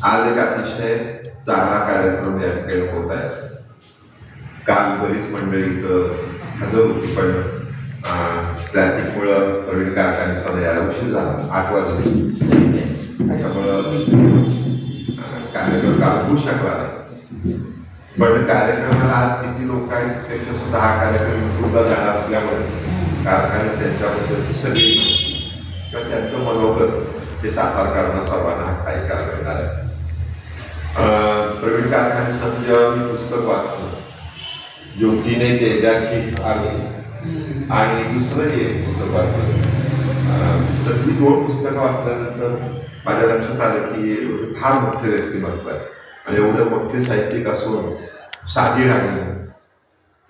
आज एक अतिशय चांगला कार्यक्रम या ठिकाणी होत आहे. काल बरीच मंडळी इथं हजर होती, पण ट्रॅफिकमुळं प्रवीण कारखान्याचा यायला उशीर झाला, 8 वाजले. त्याच्यामुळं कार्यक्रम काल होऊ शकला नाही. पण कार्यक्रमाला आज किती लोक आहेत त्यापेक्षा सुद्धा हा कार्यक्रम पुढे जाणार असल्यामुळे कारखान्यास यांच्याबद्दल सगळी किंवा त्यांचं मनोगत हे साकार करणं सर्वांना ऐकायला मिळणार आहे. प्रवीण कारखान्याचं जेव्हा मी पुस्तक वाचलं, ज्योतीने तेजाची आरती, आणि दुसरं एक पुस्तक वाचलं, तर ती 2 पुस्तकं वाचल्यानंतर माझ्या लक्षात आलं की फार मोठे व्यक्तिमत्व आहे आणि एवढे मोठे साहित्यिक असून साधी राहणं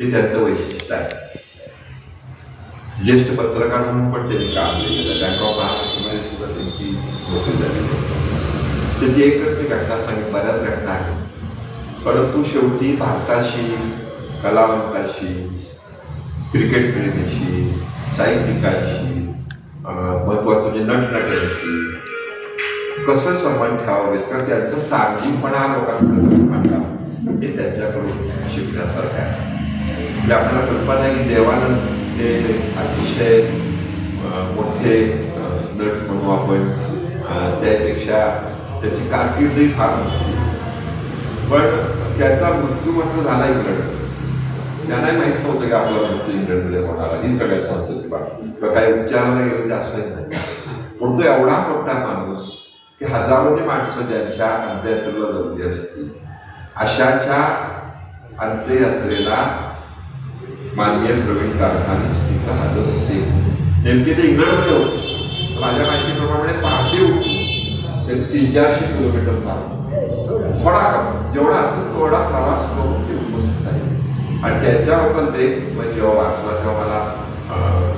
हे त्यांचं वैशिष्ट्य आहे. ज्येष्ठ पत्रकार म्हणून पण त्यांनी काम केलेलं. बँक ऑफ महाराष्ट्रामध्ये सुद्धा त्यांची नोकरी झाली. त्याची एकच मी घटना सांगितली, बऱ्याच घटना आहेत, परंतु शेवटी भारताशी, कलावंताशी, क्रिकेट प्रेमीशी, साहित्यिकांशी, महत्वाचं म्हणजे नटनट्यांशी कसं संबंध ठेवावेत किंवा त्यांचं चांगलीपणा लोकांकडे कसं मांडावं हे त्यांच्याकडून शिकण्यासारखं आहे. म्हणजे आपल्याला कल्पना आहे की देवानंद हे अतिशय मोठे नट म्हणू आपण, त्यापेक्षा त्याची कारकिर्दही फार मोठी, पण त्याचा मृत्यू मात्र झाला इंग्लंड. त्यांनाही माहित नव्हतं की आपला मृत्यू इंग्लंडमध्ये होणार आहे. ही सगळ्यात महत्वाची बाब. काही उपचाराला गेलं असंही नाही, पण तो एवढा मोठा माणूस की हजारोनी माणसं ज्यांच्या अंत्ययात्रेला जमली असतील, अशाच्या अंत्ययात्रेला माननीय प्रवीण कारखाने तिथं हजर होते. नेमके ते इंग्लंडमध्ये होते. माझ्या माहितीप्रमाणे पहाटे उठून ते 300-400 किलोमीटर चालू, थोडा जेवढा असेल तेवढा प्रवास करून ते उपस्थित आहे. आणि त्याच्याबद्दल ते जेव्हा वाचला तेव्हा मला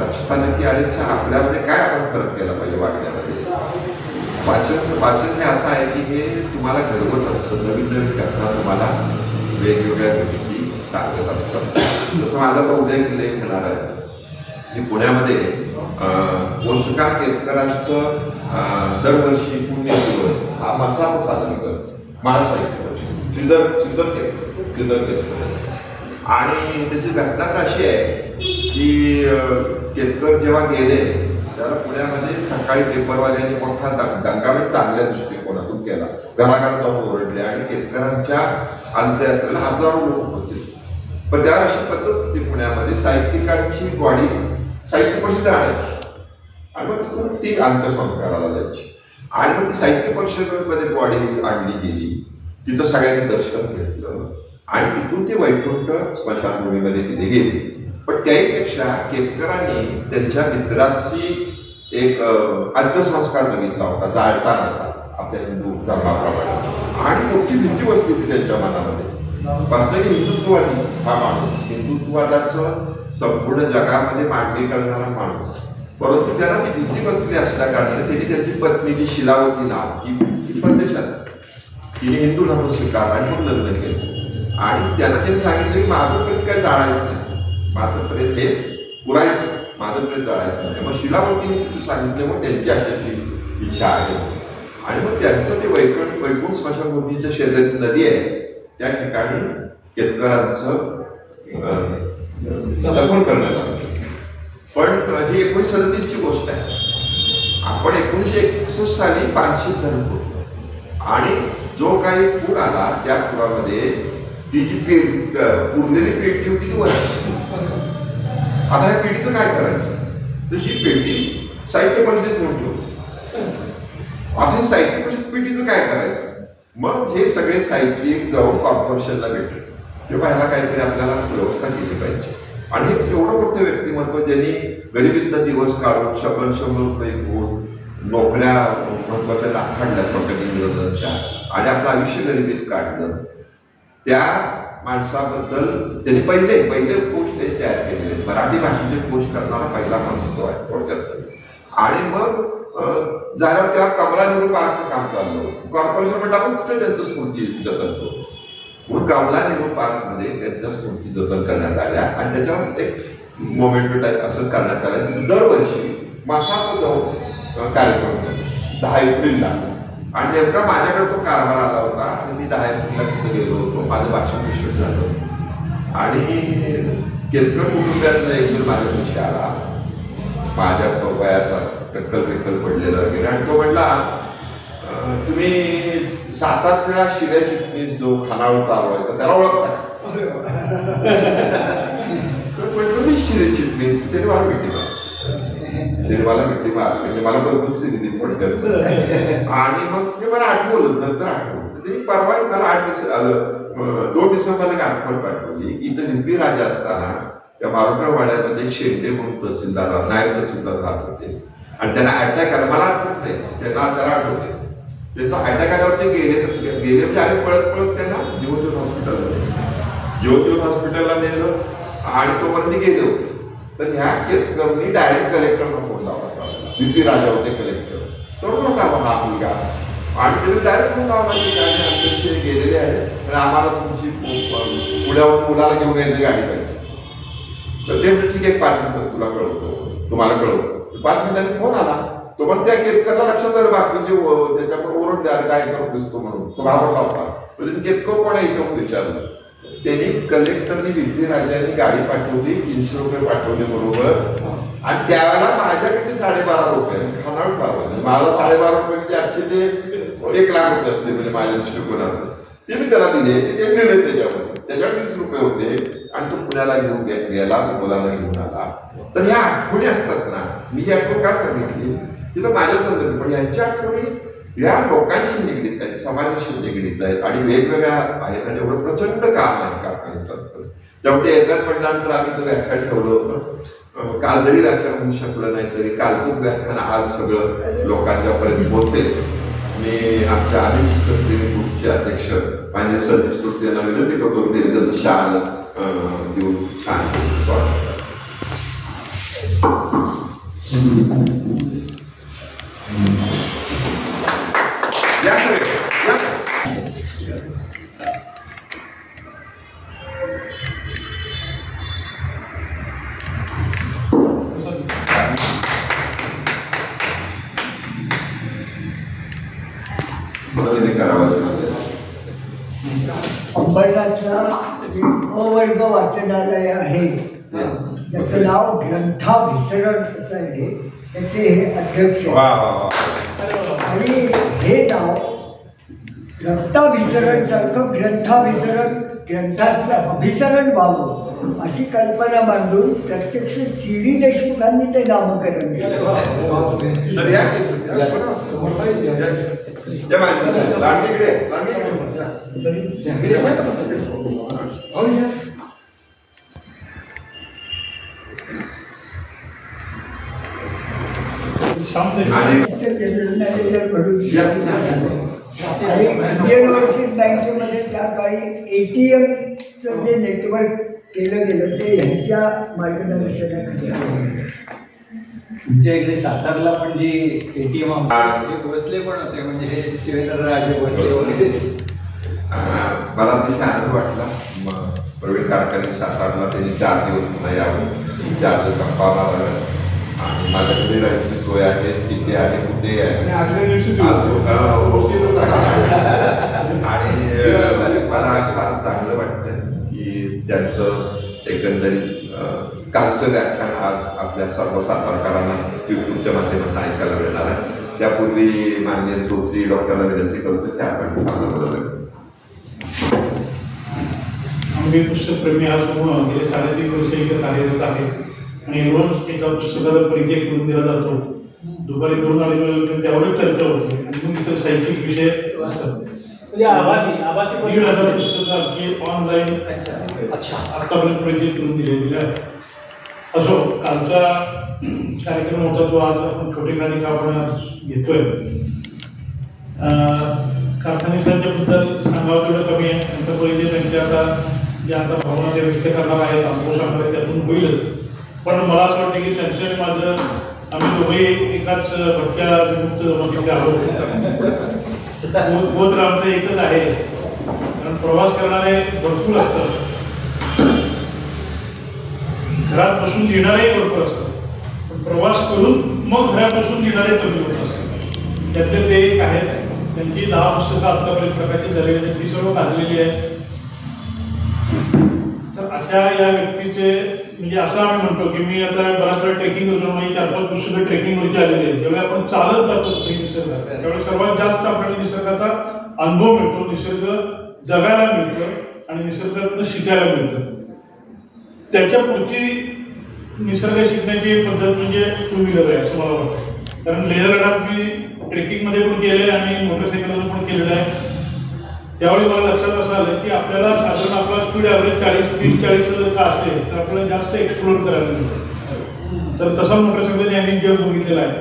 लक्षात आलं की अरे आपल्यामध्ये काय आपण फरक केला पाहिजे वागण्यामध्ये. वाचन हे असं आहे की हे तुम्हाला घडवत असतं, नवीन नवीन घटना तुम्हाला वेगवेगळ्या गोष्टी सांगत असतात. जसं माझा तो उदय लेख येणार आहे की पुण्यामध्ये पोषका केतकरांचं दरवर्षी पुण्य दिवस हा मसाप साजरा करतो, महासाहित्य वर्ष श्रीधर केतकर. आणि त्याची घटना अशी आहे की केतकर जेव्हा गेले त्याला पुण्यामध्ये सकाळी पेपरवाल्यांनी मोठा दंगावे चांगल्या दृष्टिकोनातून केला, घराघरात जाऊन ओरडले आणि केतकरांच्या अंत्ययात्रेला हजारो लोक उपस्थित. पण त्या अशी पद्धत होती पुण्यामध्ये, साहित्यिकांची बॉडी साहित्य परिषद आणायची आणि मग तिथून ती अंत्यसंस्काराला जायची. आणि मग ती साहित्य परिषदेमध्ये बॉडी आणली गेली, तिथं सगळ्यांनी दर्शन घेतलं आणि तिथून ते वैकुंठ स्मशानभूमीमध्ये तिथे गेले. पण त्याहीपेक्षा केतकरांनी त्यांच्या मित्राची एक अंत्यसंस्कार बघितला होता, जाळतानाचा आपल्या हिंदू धर्माप्रमाणे, आणि मोठी भीती बसली होती त्यांच्या मनामध्ये. वास्तविक हिंदुत्ववादी हा माणूस, हिंदुत्ववादाचं संपूर्ण जगामध्ये मांडणी करणारा माणूस, परंतु त्यांना ती भीती बसली असल्या कारणाने त्यांनी त्यांची पत्नी जी शिलावती नाव ही परदेशात, तिने हिंदू धर्म स्वीकारला आणि मग लग्न केलं. आणि त्यांना त्यांनी सांगितलं की माझं प्रेत काय जाळायचं नाही, माझं प्रेत हे पुरायचं, माझं प्रेत जाळायचं नाही. मग शिलावतीने तिथे सांगितलं, मग त्यांची अशाची इच्छा आहे. आणि मग त्यांचं ते वैकुंठ स्मशानभूमीच्या शेजारीची नदी आहे त्या ठिकाणी केतकरांचं दफन करण्यात आलं. पण ही 1937 ची गोष्ट आहे. आपण 1961 साली पानशीत धरण होतो आणि जो काही पूर आला त्या पुरामध्ये ती जी पुरलेली पेटी होती ती वर. आता ह्या पेटीचं काय करायचं, तर ही पेटी साहित्य परिषदेत म्हणून ठेवतो. आता साहित्य परिषद पेटीचं काय करायचं, मग हे सगळे साहित्यिक जाऊन कॉर्पोरेशनला भेटले किंवा ह्याला काहीतरी आपल्याला व्यवस्था केली पाहिजे. आणि हे एवढं मोठं व्यक्तिमत्व ज्यांनी गरिबीतला दिवस काढून 100 रुपये घेऊन नोकऱ्या महत्वाच्या लाखांडल्या प्रगती विरोधाच्या आणि आपलं आयुष्य गरिबीत काढलं, त्या माणसाबद्दल त्यांनी पहिले पोस्ट ते तयार केलेले, मराठी भाषेचे पोस्ट करणारा पहिला माणूस तो आहे थोडक्यात. आणि मग झाल्यावर तेव्हा कमला नेहरू पार्कचं काम चाललं, कॉर्पोरेशन म्हणलं आपण कुठे त्यांचं स्मृती जतन करू, म्हणून कमला नेहरू पार्क मध्ये त्यांच्या स्मृती जतन करण्यात आल्या आणि त्याच्यावर एक मोमेंटो टाईप असं करण्यात आलं. दरवर्षी मसाप जाऊन कार्यक्रम 10 एप्रिलला. आणि नेमका माझ्याकडे तो कारभार आला होता आणि मी 10 एप्रिलला तिथे गेलो होतो. माझं भाषण विश्वास झालं आणि केतकर कुटुंबियातला एक जण माझ्यापाशी आला, माझ्या वयाचा टक्कल बिक्कल पडलेला वगैरे, आणि तो म्हटला तुम्ही सातारच्या शिऱ्या चिटणीस जो खानावळ चालवायचा त्याला ओळखता का? म्हटलं मी शिरे चिटणीस. त्याने मला भेटी मारली म्हणजे मला बदबसली दिली थोडक्यात. आणि मग ते मला आठवलं, नंतर आठवलं. त्यांनी परवा मला 2 डिसेंबरला आठवण पाठवली. इथं व्ही.पी. राजा असताना त्या मारुटराव वाड्यामध्ये एक शेंडे म्हणून तहसीलदार, नायब तहसीलदार राहत होते आणि त्यांना अटॅक आला. मला आठवत नाही, त्याला आठवते. ते तो अटॅक आल्यावर ते गेले म्हणजे आम्ही पळत त्यांना जीवनजीवन हॉस्पिटलला नेलं आणि तोपर्यंत गेले होते. तर ह्या केतकरनी डायरेक्ट कलेक्टरला फोन लावला. व्ही.पी. राजा होते कलेक्टर. तो नव्हता हा मुलगा आणि त्यांनी डायरेक्ट फोन लावला की गाडी आमच्याशी गेलेले आहे आणि आम्हाला तुमची पुण्यावरून मुलाला घेऊन यायची गाडी पाहिजे. तर ते म्हणजे ठीक आहे, 5 मिनिटात तुम्हाला कळवतो. 5 मिनिटांनी फोन आला. तो पण त्या केतकरला लक्षात आलं बाकीचे त्याच्याकडे ओरडले, अरे काय करत दिसतो म्हणून. तो घाबरला होता. त्यांनी केतकर कोण आहे इथं विचारलं. त्यांनी कलेक्टरनी व्ही.पी. राजांनी गाडी पाठवली, 300 रुपये पाठवले बरोबर. आणि त्यावेळेला माझ्याकडे 12.5 रुपये खानावळ चालवले. मला 12.5 रुपये आजचे ते 1 लाख रुपये असते म्हणजे माझ्या दृष्टिकोनातून. ते मी त्याला दिले, ते दिले त्याच्यावर 20 रुपये होते आणि तो पुण्याला घेऊन गेला, मुलाला घेऊन आला. तर ह्या आठवणी असतात ना. मी ही आठवण का सांगितली तिथं माझ्या संदर्भात, पण यांच्या आठवणी या लोकांशी निगडीत आहेत, समाजाशी निगडीत आहेत आणि वेगवेगळ्या आहेत आणि एवढं प्रचंड काम आहे कारखान्याचं. तेव्हा ते एकदा पडल्यानंतर आम्ही तो व्याख्यान ठेवलं होतं. काल जरी व्याख्यान होऊ शकलं नाही तरी कालचंच व्याख्यान आज सगळं लोकांच्या पर्यंत पोहोचेल. मी आमच्या आम्ही पुस्तक प्रेमी ग्रुपचे अध्यक्ष मान्य संदीप सुरते यांना विनंती करतो की त्याचं शाल देऊन छान स्वागत. अंबरनाथला अवर्ग वाचनालय आहे, त्याचं नाव ग्रंथाभिसरण असं आहे. त्याचे हे अध्यक्ष आणि हे नाव रक्ताभिसरण सारखं ग्रंथाभिसरण, ग्रंथाचं अभिसरण व्हावं अशी कल्पना मांडून प्रत्यक्ष सी.डी. देशमुखांनी ते नामकरण केलं. आणि इंडियन ओव्हरसीज बँकेमध्ये त्या काळी ATMचं जे नेटवर्क केलं गेलं ते ह्यांच्या मार्गदर्शनाखाली. तुमच्या इकडे सातारला पण जी ATM भोसले पण होते, म्हणजे शिवेंद्रराजे भोसले वगैरे. मला अतिशय आनंद वाटला. प्रवीण कारखाने सातारला त्यांनी 4 दिवस पुन्हा यावं, 4 दिवस गप्पा माराव्या आणि माझ्याकडे राहायची सोय आहे, तिथे आहे, कुठे आहे. आणि मला फार चांगलं वाटतं की त्यांचं एकंदरीत कालचं व्याख्यान आज आपल्या सर्व सातारकरांना युट्यूबच्या माध्यमातून ऐकायला मिळणार आहे. त्यापूर्वी मान्य श्रोत्री डॉक्टरला विनंती करतो त्या आपण आम्ही पुस्तकप्रेमी आज गेले 3.5 वर्ष इथे कार्यरत आहे आणि रोज एका पुस्तकाला परिचय करून दिला जातो. दुपारी 2 अडीच त्यावरच चर्चा होते आणि मग इतर साहित्यिक विषय असतात. म्हणजे 1,500 पुस्तकं ऑनलाईन आतापर्यंत परिचय करून दिलेली आहे. असो, कालचा कार्यक्रम होता तो आज आपण छोटेखानी आपण घेतोय. कारखानेसांच्याबद्दल सांगावं तेवढं कमी आहे. त्यांचा परिचय त्यांच्या आता भावना ते व्यक्त करणार आहेत, अनुभव सांगणार आहेत, त्यातून होईलच. पण मला असं वाटतं की त्यांचं माझं आम्ही दोघेही एकाच भटक्या विमुक्त जमातीचे आहोत. गोत्र आमचं एकच आहे, कारण प्रवास करणारे भरपूर असतात, घरात बसून येणारेही भरपूर असतात, पण प्रवास करून मग घरापासून निघणारे कमी होत असतात. त्यातले ते एक आहेत, त्यांची 10 पुस्तकं आतापर्यंत प्रकाशित झालेली आहेत, ती सर्व गाजलेली आहेत. तर अशा या व्यक्तीचे म्हणजे असं आम्ही म्हणतो की मी आता बराच वेळा ट्रेकिंग करतो, म्हणजे 4-5 पुस्तकं ट्रेकिंगवरची आलेली आहेत. ज्यावेळी आपण चालत जातो निसर्गात, त्यावेळी सर्वात जास्त आपल्याला निसर्गाचा अनुभव मिळतो, निसर्ग जगायला मिळतं आणि निसर्गातून शिकायला मिळतं. त्याच्या पुढची निसर्ग शिकण्याची पद्धत म्हणजे 2 व्हीलर आहे असं मला वाटतं. कारण लेह लडाख मी ट्रेकिंगमध्ये पण केलं आणि मोटरसायकलवर पण केलेलं आहे. त्यावेळी मला लक्षात असं आलं की आपल्याला साधारण आपला स्पीड ॲव्हरेज 30-40 जर का असेल तर आपल्याला जास्त एक्सप्लोर करायला मिळतं. तर तसा मोटरसायकल यांनी जग बघितलेला आहे.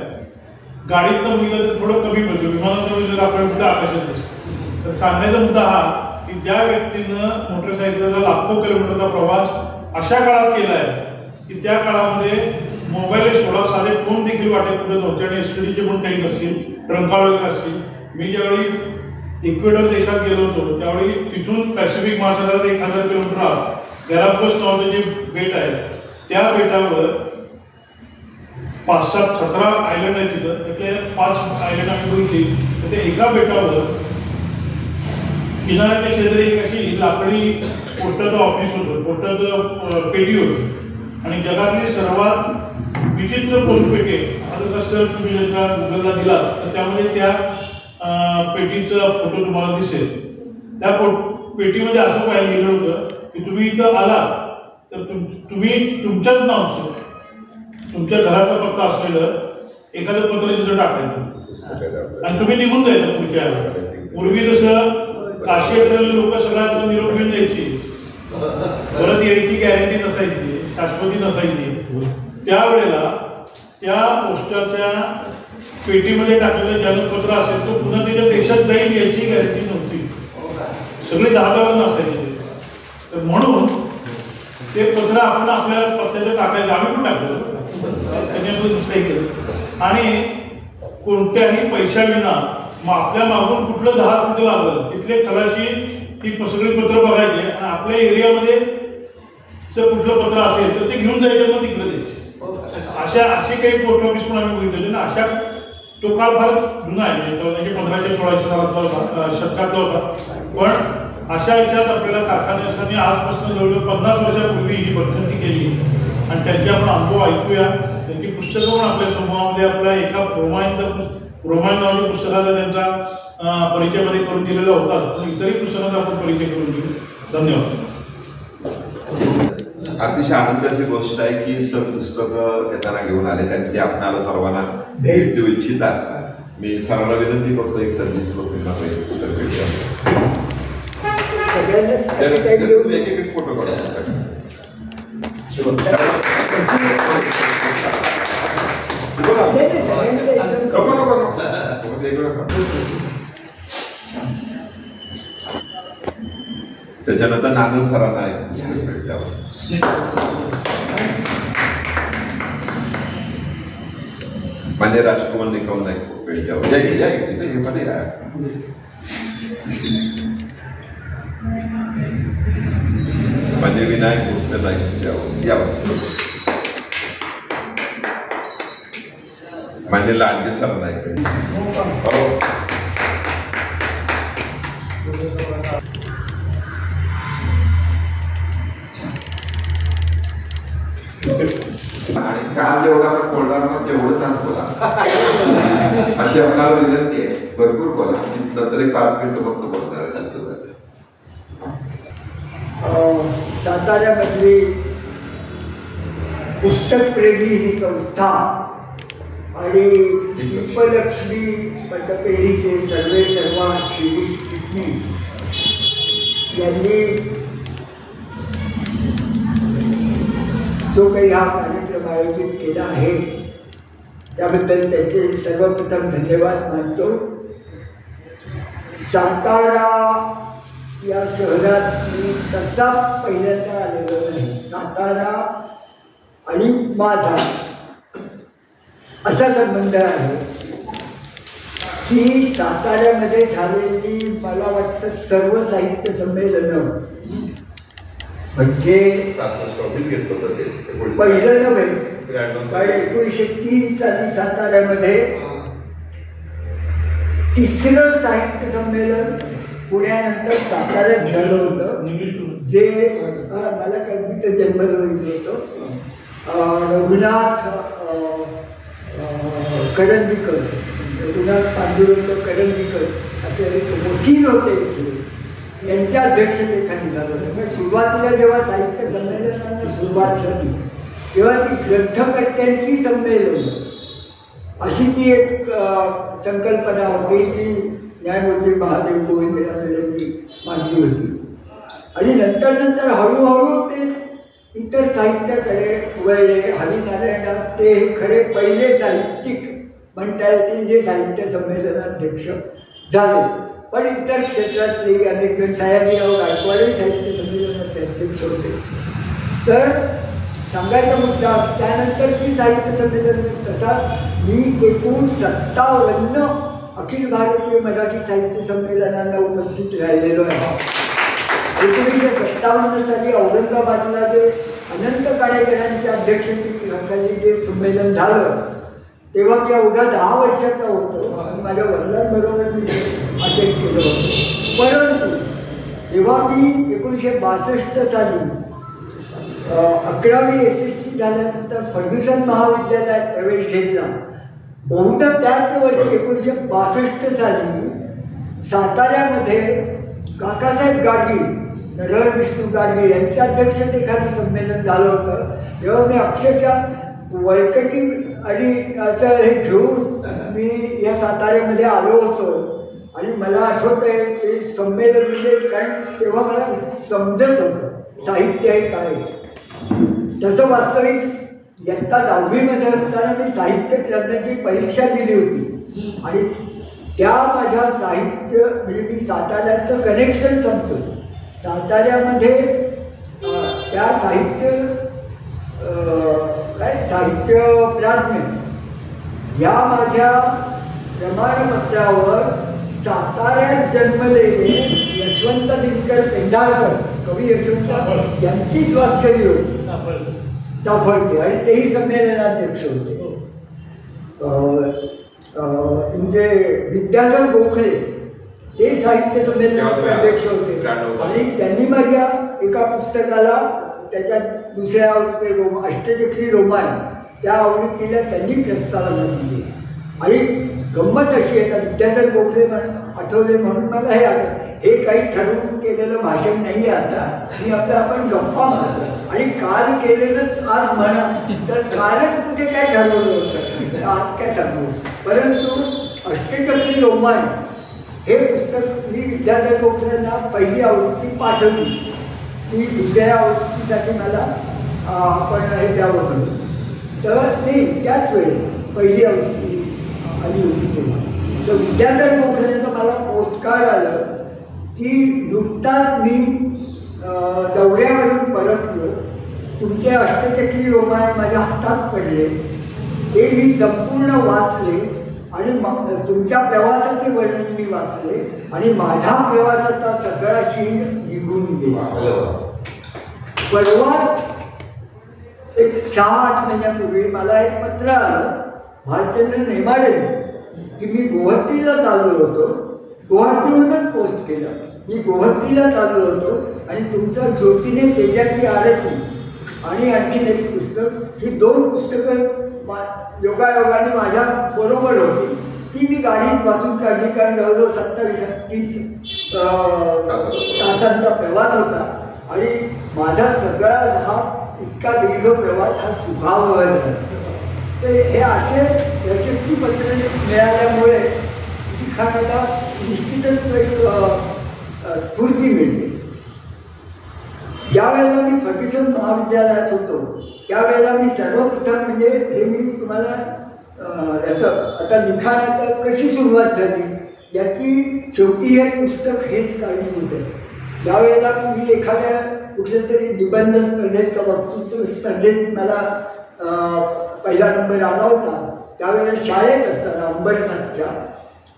गाडीतनं बघितलं तर थोडं कमी पडतं, विमानातून जर आपल्याला कुठं आकाशात दिसतं. तर सांगण्याचा मुद्दा हा की ज्या व्यक्तीनं मोटरसायकलचा लाखो किलोमीटरचा प्रवास अशा काळात केला आहे की त्या काळामध्ये मोबाईल सोडा साधे फोन देखील वाटेत पुढे नव्हते आणि एसटीडीचे पण काही नसतील, ट्रंकाळ वगैरे असतील. मी ज्यावेळी इक्वेडॉर देशात गेलो होतो त्यावेळी तिथून पॅसिफिक महासागरात 1000 किलोमीटर आत गॅलापागोस नावाचं जे बेट आहे त्या बेटावर 5-7-17 आयलंड आहेत तिथं. त्यातले 5 आयलंड आम्ही बघितली. तर त्या एका बेटावर किनाऱ्याच्या शेजारी एक अशी लाकडी पोस्टाचं ऑफिस होतं, पोस्टाचं पेटी होती आणि जगातली सर्वात विचित्र पोस्टपेटी. आता कसं तुम्ही जर गुगलला दिला तर त्यामध्ये त्या पेटीचा फोटो तुम्हाला दिसेल. त्या पेटीमध्ये असं पाहायला गेलं होतं की तुम्ही इथं आला तर तुम्ही तुमच्याच नावचं तुमच्या घराचा पत्ता असलेलं एखादं पत्र तिथं टाकायचं आणि तुम्ही निघून जायचं पुढच्या. पूर्वी जसं काशी येणारे लोक सगळ्यांना निरोप घेऊन द्यायची, परत यायची गॅरंटी नसायची, शाश्वती नसायची. त्यावेळेला त्या पोस्टाच्या पेटीमध्ये टाकलेलं ज्यानं पत्र असेल तो पुन्हा त्याच्या देशात जाईल याची गॅरंटी नव्हती. सगळे 10 नसायचे. तर म्हणून ते पत्र आपण आपल्या पत्त्याचं टाकायचं, आम्ही पण टाकलं त्याच्यामध्ये दुसरं केलं आणि कोणत्याही पैशाविना मग आपल्या मागून कुठलं जहाज तिथं लागलं तिथले खलाशी ती सगळी पत्र बघायचे आणि आपल्या एरियामध्ये जर कुठलं पत्र असेल तर ते घेऊन जायचं, मग तिकडे द्यायचे. असे काही पोस्ट ऑफिस पण आम्ही बघितले ना. अशा तो काळ फार जुना आहे, म्हणजे 1500-1600 शतकातला होता. पण अशा याच्यात आपल्याला कारखान्यासाठी आजपासून जवळजवळ 50 वर्षापूर्वी ही पद्धती केली आणि त्यांचे आपण अनुभव ऐकूया. त्यांची पुस्तकं पण आपल्या समूहामध्ये आपल्या एका रोमायन नावाच्या पुस्तकाचा त्यांचा परिचयमध्ये करून दिलेला होता. पण इतरही पुस्तकांचा आपण परिचय करून देऊ. धन्यवाद. अतिशय आनंदाची गोष्ट आहे की सर्व पुस्तकं येताना घेऊन आले आणि ते आपल्याला सर्वांना भेट देऊ इच्छितात. मी सर्वांना विनंती करतो एक सर्विस पुस्तक भेट एक फोटो काढा. त्याच्यानंतर नानल सरांना एक पुस्तक भेट द्यावं. मान्य राजकुमार निकम एक भेट द्यावं. या तिथे मध्ये या. मान्य विनायक पुस्तक नाईक द्यावं. यावं. मान्य लांडगे सरांना एक भेट. आणि काल जेवढा आपण बोलणार ना तेवढंच आज बोला अशी आपल्याला विनंती आहे. भरपूर बोला, नंतर एक 5 मिनिटं फक्त बोलणार आहे. साताऱ्यामधली पुस्तक प्रेमी ही संस्था आणि दीपलक्ष्मी पतपेढीचे सर्वा शिरीष चिटणीस यांनी जो काही हा कार्यक्रम आयोजित केला आहे त्याबद्दल त्यांचे सर्वप्रथम धन्यवाद मानतो. सातारा या शहरात मी तसा पहिल्यांदा आलेलो नाही. सातारा आणि माझा असा संबंध आहे की साताऱ्यामध्ये झालेली मला वाटतं सर्व साहित्य संमेलनं म्हणजे पहिलं नव्हे कारण 1903 साली साताऱ्यामध्ये तिसरं साहित्य संमेलन पुण्यानंतर साताऱ्यात झालं होतं, जे मला कधी जन्मलं होतं. रघुनाथ करंदीकर, रघुनाथ पांडुरंग करंदीकर असे एक वकील होते यांच्या अध्यक्षतेखाली झालं होतं. पण सुरुवातीला जेव्हा साहित्य संमेलनांना सुरुवात झाली तेव्हा ती ग्रंथकर्त्यांची संमेलन अशी ती एक संकल्पना होती जी न्यायमूर्ती महादेव गोविंदराव यांनी मांडली होती. आणि नंतर हळूहळू ते इतर साहित्याकडे वळले. हरिनारायण ते हे खरे पहिले साहित्यिक म्हणता येतील जे साहित्य संमेलनाध्यक्ष झाले. पण इतर क्षेत्रातली अनेक जण, सयाजीराव गायकवाडही साहित्य संमेलनाचे अध्यक्ष होते. तर सांगायचा मुद्दा, त्यानंतरची साहित्य संमेलन तसा मी एकूण 57 अखिल भारतीय मराठी साहित्य संमेलनांना उपस्थित राहिलेलो आहे. 1957 साली औरंगाबादला जे अनंत काळेकरांच्या अध्यक्षतेखाली जे संमेलन झालं तेव्हा मी अवघा 10 वर्षाचा होतो आणि माझ्या वडिलांबरोबर मी अटेंड केलं होतं. परंतु जेव्हा मी 1962 साली 11वी SSC झाल्यानंतर फर्ग्युसन महाविद्यालयात प्रवेश घेतला, बहुधा त्याच वर्षी 1962 साली साताऱ्यामध्ये काकासाहेब गाडगीळ, नरहर विष्णू गाडगीळ यांच्या अध्यक्षतेखाली संमेलन झालं होतं. तेव्हा मी अक्षरशः वळकटी आणि असं हे घेऊन मी या साताऱ्यामध्ये आलो होतो. आणि मला आठवतंय ते संमेलन म्हणजे काय, तेव्हा मला समजत होतं साहित्य हे काय. तसं वास्तविक इयत्ता 10वीमध्ये असताना मी साहित्य करण्याची परीक्षा दिली होती आणि त्या माझ्या साहित्य म्हणजे मी साताऱ्याचं कनेक्शन सांगतो. साताऱ्यामध्ये त्या साहित्य प्राज्ञ या माझ्या प्रमाणपत्रावर साताऱ्यात जन्मलेले यशवंत दिनकर पेंढारकर, कवी यशवंत यांची स्वाक्षरी होती चाफळते. आणि तेही संमेलनाध्यक्ष होते. तुमचे विद्याधर गोखले ते साहित्य संमेलनाचे अध्यक्ष होते आणि त्यांनी माझ्या एका पुस्तकाला त्याच्यात दुसऱ्या आवृत्ती अष्टचक्री रोमान त्या आवृत्तीला त्यांनी प्रस्तावना दिली. आणि गंमत अशी आहे का, विद्याधर गोखले आठवले म्हणून मला हे काही ठरवून केलेलं भाषण नाही. आता मी आपण गप्पा म्हणतो आणि काल केलेलंच आज म्हणा, तर कालच कुठे काय ठरवलं होतं, आज काय सांगू. परंतु अष्टचक्री रोमान हे पुस्तक मी विद्याधर गोखलेंना पहिली आवृत्ती पाठवली. ती दुसऱ्या आवृत्तीसाठी मला आपण हे द्यावं म्हणून. तर नाही, त्याच वेळेस पहिली आवृत्ती आली होती तेव्हा. तर विद्याधर गोखलेंचं मला पोस्टकार्ड आलं की नुकताच मी दौऱ्यावरून परतलो, तुमचे अष्टचक्री रोमान माझ्या हातात पडले, ते मी संपूर्ण वाचले आणि तुमच्या प्रवासाचे वर्णन मी वाचले आणि माझ्या प्रवासाचा सगळा शीण निघून गेला. परवाच एक 6-8 महिन्यापूर्वी मला एक पत्र आलं भालचंद्र नेमाडे की मी गुवाहाटीला चाललो होतो. गुवाहाटीहूनच पोस्ट केलं. मी गुवाहाटीला चाललो होतो आणि तुमचं ज्योतीने तेजाची आरती आणि आणखीन एक पुस्तक, ही 2 पुस्तकं योगायोगाने माझ्या बरोबर होती. ती मी गाडीत वाचून काढली, कारण जवळजवळ 27-30 तासांचा प्रवास होता आणि माझा सगळा हा इतका दीर्घ प्रवास हा सुखावह झाला. तर हे असे यशस्वी पत्र मिळाल्यामुळे लिखाणाला निश्चितच एक स्फूर्ती मिळते. ज्या वेळेला मी फर्ग्युसन महाविद्यालयात होतो त्यावेळेला मी सर्वप्रथम म्हणजे हे मी तुम्हाला याचं आता लिखाणाला कशी सुरुवात झाली याची शेवटी हे पुस्तक हेच कारणीभूत आहे. ज्यावेळेला मी एखाद्या कुठल्या तरी निबंध स्पर्धेत किंवा वक्तृत्व स्पर्धेत मला पहिला नंबर आला होता, त्यावेळेला शाळेत असताना अंबरनाथच्या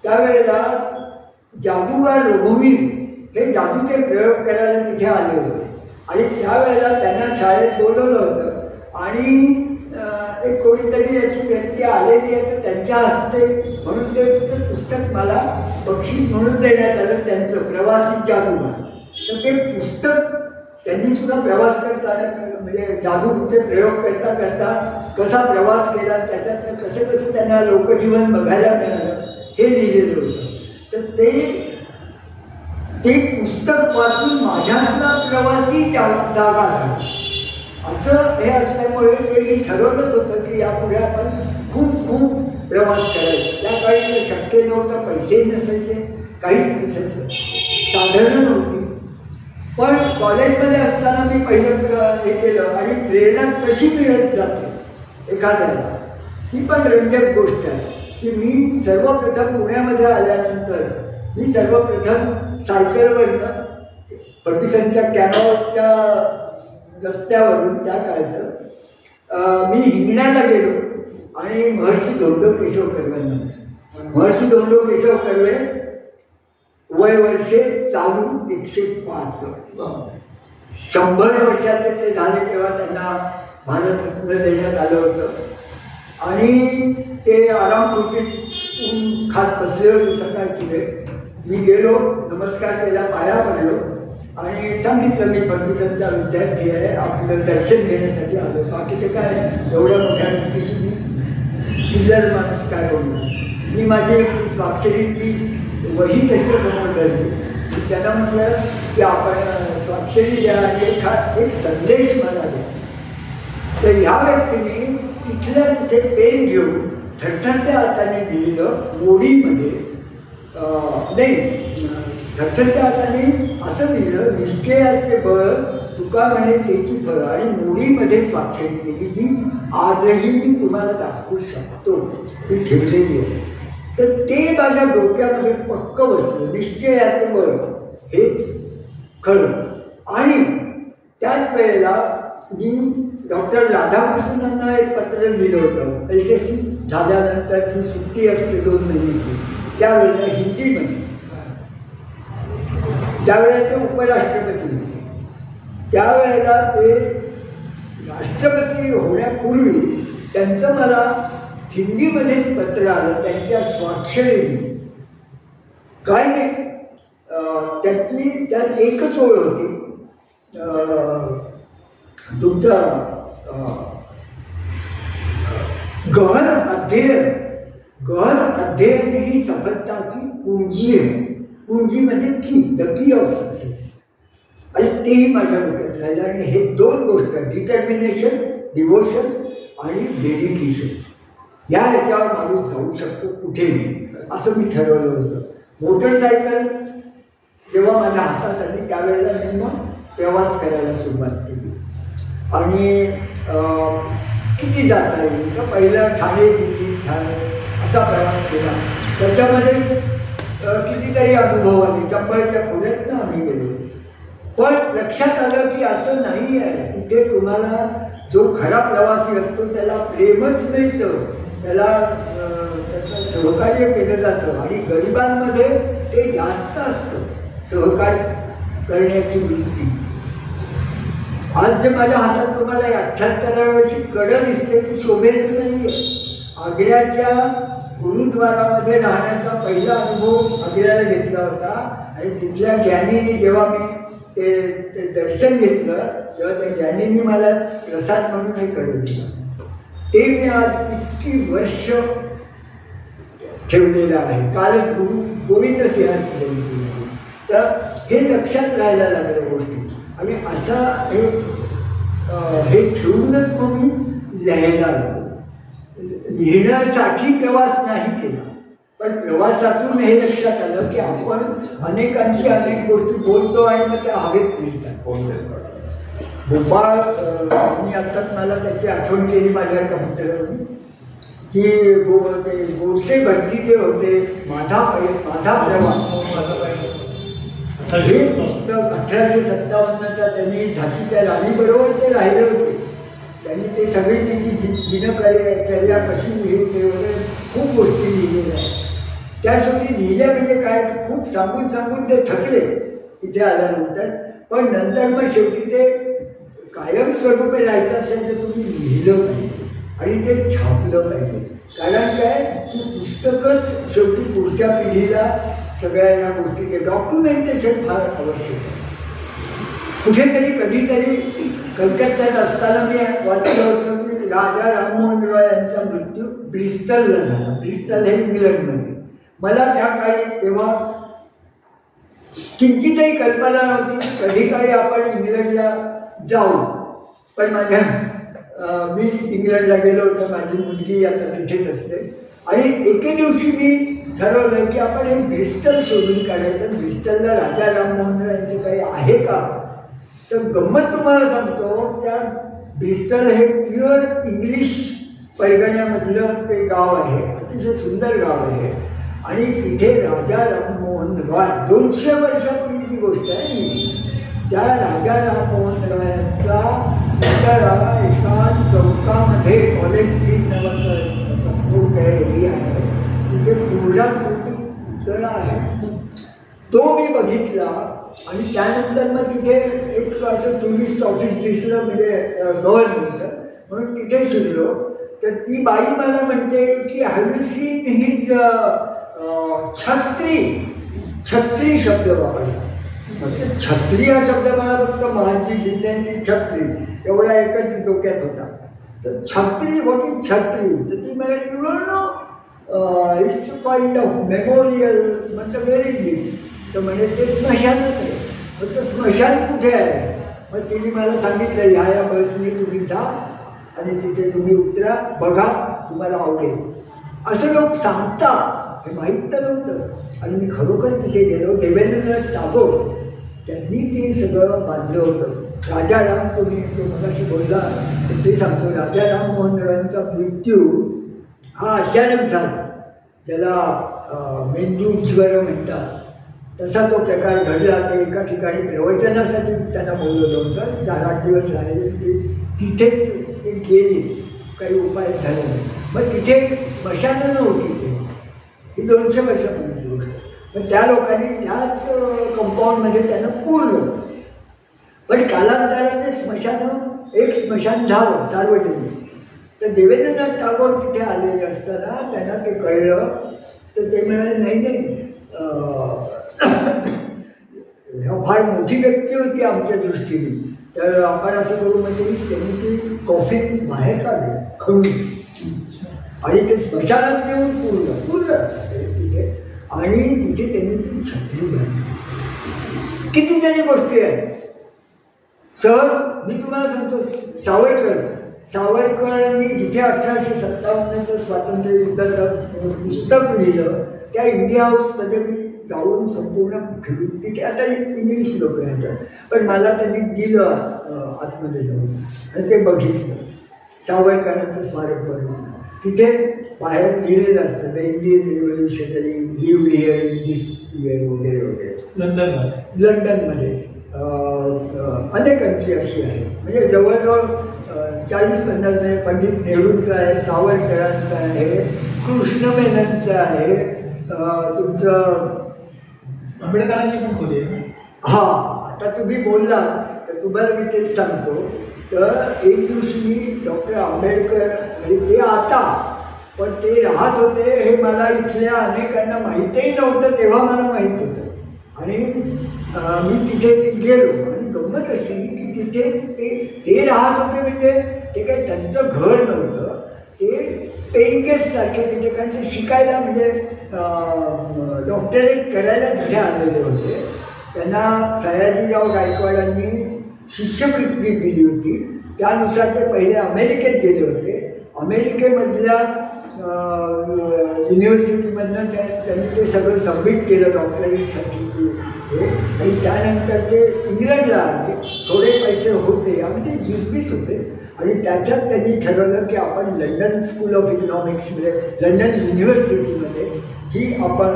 त्यावेळेला जादूगार रघुवीर हे जादूचे प्रयोग करायला तिथे आले होते आणि त्यावेळेला त्यांना शाळेत बोलवलं होतं आणि एक कोणीतरी अशी व्यक्ती आलेली आहे तर त्यांच्या हस्ते म्हणून ते पुस्तक मला बक्षीस म्हणून देण्यात आलं त्यांचं, प्रवासी जादूगार. तर ते पुस्तक त्यांनी सुद्धा प्रवास करताना म्हणजे जादूचे प्रयोग करता करता कसा प्रवास केला, त्याच्यात कसं कसं त्यांना लोकजीवन बघायला मिळालं हे लिहिलेलं होतं. तर ते पुस्तक वाचून माझ्यातला प्रवासी जागा झाला. असं हे असल्यामुळे ते मी ठरवलंच होतं की यापुढे आपण खूप खूप प्रवास करायचा. त्या काळी शक्य नव्हतं, पैसेही नसायचे, काहीच नसायचं, साधनं नव्हती. पण कॉलेजमध्ये असताना मी पहिलं हे केलं आणि प्रेरणा कशी मिळत जाते एखाद्याला ही पण रंजक गोष्ट आहे की मी सर्वप्रथम पुण्यामध्ये आल्यानंतर मी सर्वप्रथम सायकलवरनं फर्ग्युसनच्या कॅनॉलच्या रस्त्यावरून त्या काळचं मी हिंगण्याला गेलो आणि महर्षी धोंडो केशव कर्वेंना. महर्षी धोंडो केशव कर्वे वय वर्षे चालू 105, 100 वर्षाचे ते झाले तेव्हा त्यांना भारतरत्न देण्यात आलं होतं. आणि ते आराम खुर्चीत खात बसले होते सकाळची वेळ. मी गेलो, नमस्कार केला, पाया पडलो आणि सांगितलं मी फर्ग्युसनचा विद्यार्थी आहे, आपलं दर्शन घेण्यासाठी आलो. बाकी ते काय एवढ्या मोठ्या व्यक्तीशी मी चिल्लर माणूस काय बोललो. मी माझी स्वाक्षरीची वही त्यांच्यासमोर धरली. त्यांना म्हटलं की आपण स्वाक्षरी द्या आणि एक संदेश मला द्या. तर ह्या व्यक्तीने तिथल्या तिथे पेन घेऊन थरथरत्या हाताने लिहिलं मोडीमध्ये, नाही थरथरत्या हाताने असं लिहिलं, निश्चयाचे बळ तुका म्हणे त्याची फळं, आणि मोडीमध्ये स्वाक्षरी केली जी आजही मी तुम्हाला दाखवू शकतो, ती ठेवलेली आहे. तर ते माझ्या डोक्यामध्ये पक्क बसलं, निश्चयाचं बळ हेच खरं. आणि त्याच वेळेला मी डॉक्टर राधाकृष्णनांना एक पत्र लिहिलं होतं. SSC झाल्यानंतरची सुट्टी असते 2 महिन्याची, त्यावेळेला हिंदीमध्ये. त्यावेळेला ते उपराष्ट्रपती होते. त्यावेळेला ते राष्ट्रपती होण्यापूर्वी त्यांचं मला हिंदीमध्येच पत्र आलं त्यांच्या स्वाक्षरीने. काय नाही, त्यात एकच ओळ होती, तुमचा गहन अध्ययन ही सफलता की कुंजी आहे. कुंजी म्हणजे की द की ऑफ सक्सेस. आणि तेही माझ्या डोक्यात राहिलं. आणि हे 2 गोष्ट, डिटर्मिनेशन, डिवोशन आणि डेडिकेशन, या ह्याच्यावर माणूस जाऊ शकतो कुठेही, असं मी ठरवलं होतं. मोटरसायकल जेव्हा माझ्या हातात आली त्यावेळेला मी मग प्रवास करायला सुरुवात केली. आणि किती जाता येईल तर पहिलं ठाणे, दिल्ली, ठाणे असा प्रवास केला. त्याच्यामध्ये कितीतरी अनुभव आले. चंबळच्या खोऱ्यातनं आम्ही गेलो. पण लक्षात आलं की असं नाही आहे, तिथे तुम्हाला जो खरा प्रवासी असतो त्याला प्रेमच मिळतं, त्याला त्याचं सहकार्य केलं जातं. आणि गरिबांमध्ये ते जास्त असतं, सहकार्य करण्याची वृत्ती. आज जे माझ्या हातात तुम्हाला 78व्या वर्षी कडं दिसते ती शोभेचं नाही आहे. आग्र्याच्या गुरुद्वारामध्ये राहण्याचा पहिला अनुभव आग्र्याला घेतला होता. आणि तिथल्या ज्ञानीने जेव्हा मी ते दर्शन घेतलं तेव्हा त्या ज्ञानीने मला प्रसाद म्हणून हे कडं दिलं. ते मी आज इतकी वर्ष ठेवलेलं आहे. कालच गुरु गोविंद सिंहांची जयंती आहे. तर हे लक्षात राहायला लागल्या गोष्टी. आणि असा हे ठेवूनच मग मी लिहायला लागलो. लिहिण्यासाठी प्रवास नाही केला, पण प्रवासातून हे लक्षात आलं की आपण अनेकांशी अनेक गोष्टी बोलतो आणि मग त्या हवेत मिळतात. भोपाळ, मी आत्ताच मला त्याची आठवण केली माझ्या कम्प्युटरवरून की गोडसे भटजी जे होते, माझा प्रवास, हे पुस्तक 1857चा त्यांनी झाशीच्या राणीबरोबर ते राहिले होते. त्यांनी ते सगळी तिची दिनचर्या कशी लिहिली वगैरे खूप गोष्टी लिहिलेल्या आहेत. त्या शेवटी लिहिल्या म्हणजे काय, खूप सांगून सांगून ते थकले इथे आल्यानंतर. पण नंतर मग शेवटी ते कायम स्वरूपे राहायचं असेल तर तुम्ही लिहिलं पाहिजे. आणि ते छापलं पाहिजे. कारण काय की पुस्तकच शेवटी पुढच्या पिढीला सगळ्या या गोष्टी डॉक्युमेंटेशन फार आवश्यक आहे. कुठेतरी कधीतरी कलकत्त्यात असताना मी वाचलं होतं की राजा राममोहन रॉय यांचा मृत्यू ब्रिस्टलला झाला. ब्रिस्टल हे इंग्लंडमध्ये. मला त्या काळी तेव्हा किंचितही कल्पना नव्हती की कधी काळी आपण इंग्लंडला जाऊ. पण मी इंग्लंडला गेलो होतो. माझी मुलगी आता तिथेच असते आणि एके दिवशी मी ठरवलं की आपण हे ब्रिस्टल शोधून काढायचं. ब्रिस्टलला राजा राममोहन रॉय यांचं काही आहे का. तर गंमत तुम्हाला सांगतो, त्या ब्रिस्टल हे प्युअर इंग्लिश पैगण्यामधलं ते गाव आहे. अतिशय सुंदर गाव आहे आणि तिथे राजा राममोहन रॉय 200 वर्षापूर्वीची गोष्ट आहे. त्या राजा राममोहन रॉयांचा पुतळा एका चौकामध्ये कॉलेज स्ट्रीट नावाचा चौक आहे, एरिया आहे, तिथे पूर्णाकृती पुतळा आहे. तो मी बघितला आणि त्यानंतर मग तिथे एक असं टुरिस्ट ऑफिस दिसलं, म्हणजे गव्हर्नमेंटचं, म्हणून तिथे शिरलो. तर ती बाई मला म्हणते की हॅव यू सीन हिज छत्री शब्द वापरला. म्हणजे छत्री हा शब्द मला फक्त महाजी शिंदेची छत्री एवढा एकच डोक्यात होता. तर छत्री होती छत्री. तर ती मला you don't know it's kind of memorial. म्हटलं व्हेर इज इट. तर म्हणजे ते स्मशानच आहे. म्हटलं स्मशान कुठे आहे. मग तिने मला सांगितलं ह्या बसने तुम्ही जा आणि तिथे तुम्ही उतरा, बघा, तुम्हाला आवडेल. असं लोक सांगतात, हे माहीत तर नव्हतं. आणि मी खरोखर तिथे गेलो. देवेंद्रनाथ टागोर त्यांनी ते सगळं बांधलं होतं. राजाराम तुम्ही तो मगाशी बोलला तर ते सांगतो, राजा राममोहन रॉयांचा मृत्यू हा अचानक झाला. ज्याला मेंदूज्वर म्हणतात तसा तो प्रकार घडला. ते एका ठिकाणी प्रवचनासाठी त्यांना बोलवलं होतं. 4-8 दिवस राहिले. ते तिथेच ते गेलीच, काही उपाय झाले नाही. मग तिथे स्मशानं नव्हती. ही 200 वर्षापूर्वीची गोष्ट. पण त्या लोकांनी त्याच कंपाऊंडमध्ये त्यांना पुरलं. पण कालांतराने स्मशानं एक स्मशान झालं सार्वजनिक. तर देवेंद्रनाथ टागोर तिथे आलेले असताना त्यांना ते कळलं. तर ते म्हणाले नाही फार मोठी व्यक्ती होती आमच्या दृष्टीने, तर आपण असं करू. म्हणजे त्यांनी ती कॉफीन बाहेर काढली खडून आणि ते स्मशानात नेऊन पुरलंच तिथे. आणि तिथे त्यांनी ती छत्री बांधली. कितीतरी गोष्टी आहेत. सहज मी तुम्हाला सांगतो, सावरकरांनी जिथे 1857चं स्वातंत्र्य युद्धाचं पुस्तक लिहिलं त्या इंडिया हाऊसमध्ये मी जाऊन संपूर्ण फिरून, तिथे आता इंग्लिश लोक राहतात, पण मला त्यांनी दिलं आतमध्ये जाऊन आणि ते बघितलं. सावरकरांचं स्मारक बघितलं. तिथे बाहेर लिहिलेलं असतं the Indian revolutionary lived here in this year वगैरे वगैरे. लंडनमध्ये अनेकांची अशी आहे. म्हणजे जवळजवळ 40-50 पंडित नेहरूंचं आहे, सावरकरांचं आहे, कृष्ण मेननचं आहे, तुमचं आंबेडकरांची पण खोली आहे. हा, आता तुम्ही बोललात तर तुम्हाला मी तेच सांगतो. तर एक दिवशी मी डॉक्टर आंबेडकर, म्हणजे ते आता पण ते राहत होते हे मला इथल्या अनेकांना माहीतही नव्हतं. तेव्हा मला माहीत होतं. आणि मी तिथे गेलो आणि गंमत अशी की तिथे ते राहत होते. म्हणजे ते काही त्यांचं घर नव्हतं, ते पेईंग गेस्ट सारखे तिथे, कारण ते शिकायला म्हणजे डॉक्टरेट करायला तिथे आलेले होते. त्यांना सयाजीराव गायकवाडांनी शिष्यवृत्ती दिली होती. त्यानुसार ते पहिले अमेरिकेत गेले होते. अमेरिकेमधल्या युनिव्हर्सिटीमधनं त्यांनी ते सगळं सबमिट केलं डॉक्टरेटसाठीची हे. आणि त्यानंतर ते इंग्लंडला आले. थोडे पैसे होते आणि ते जुजबीस होते. आणि त्याच्यात त्यांनी ठरवलं की आपण लंडन स्कूल ऑफ इकॉनॉमिक्समध्ये, लंडन युनिव्हर्सिटीमध्ये ही आपण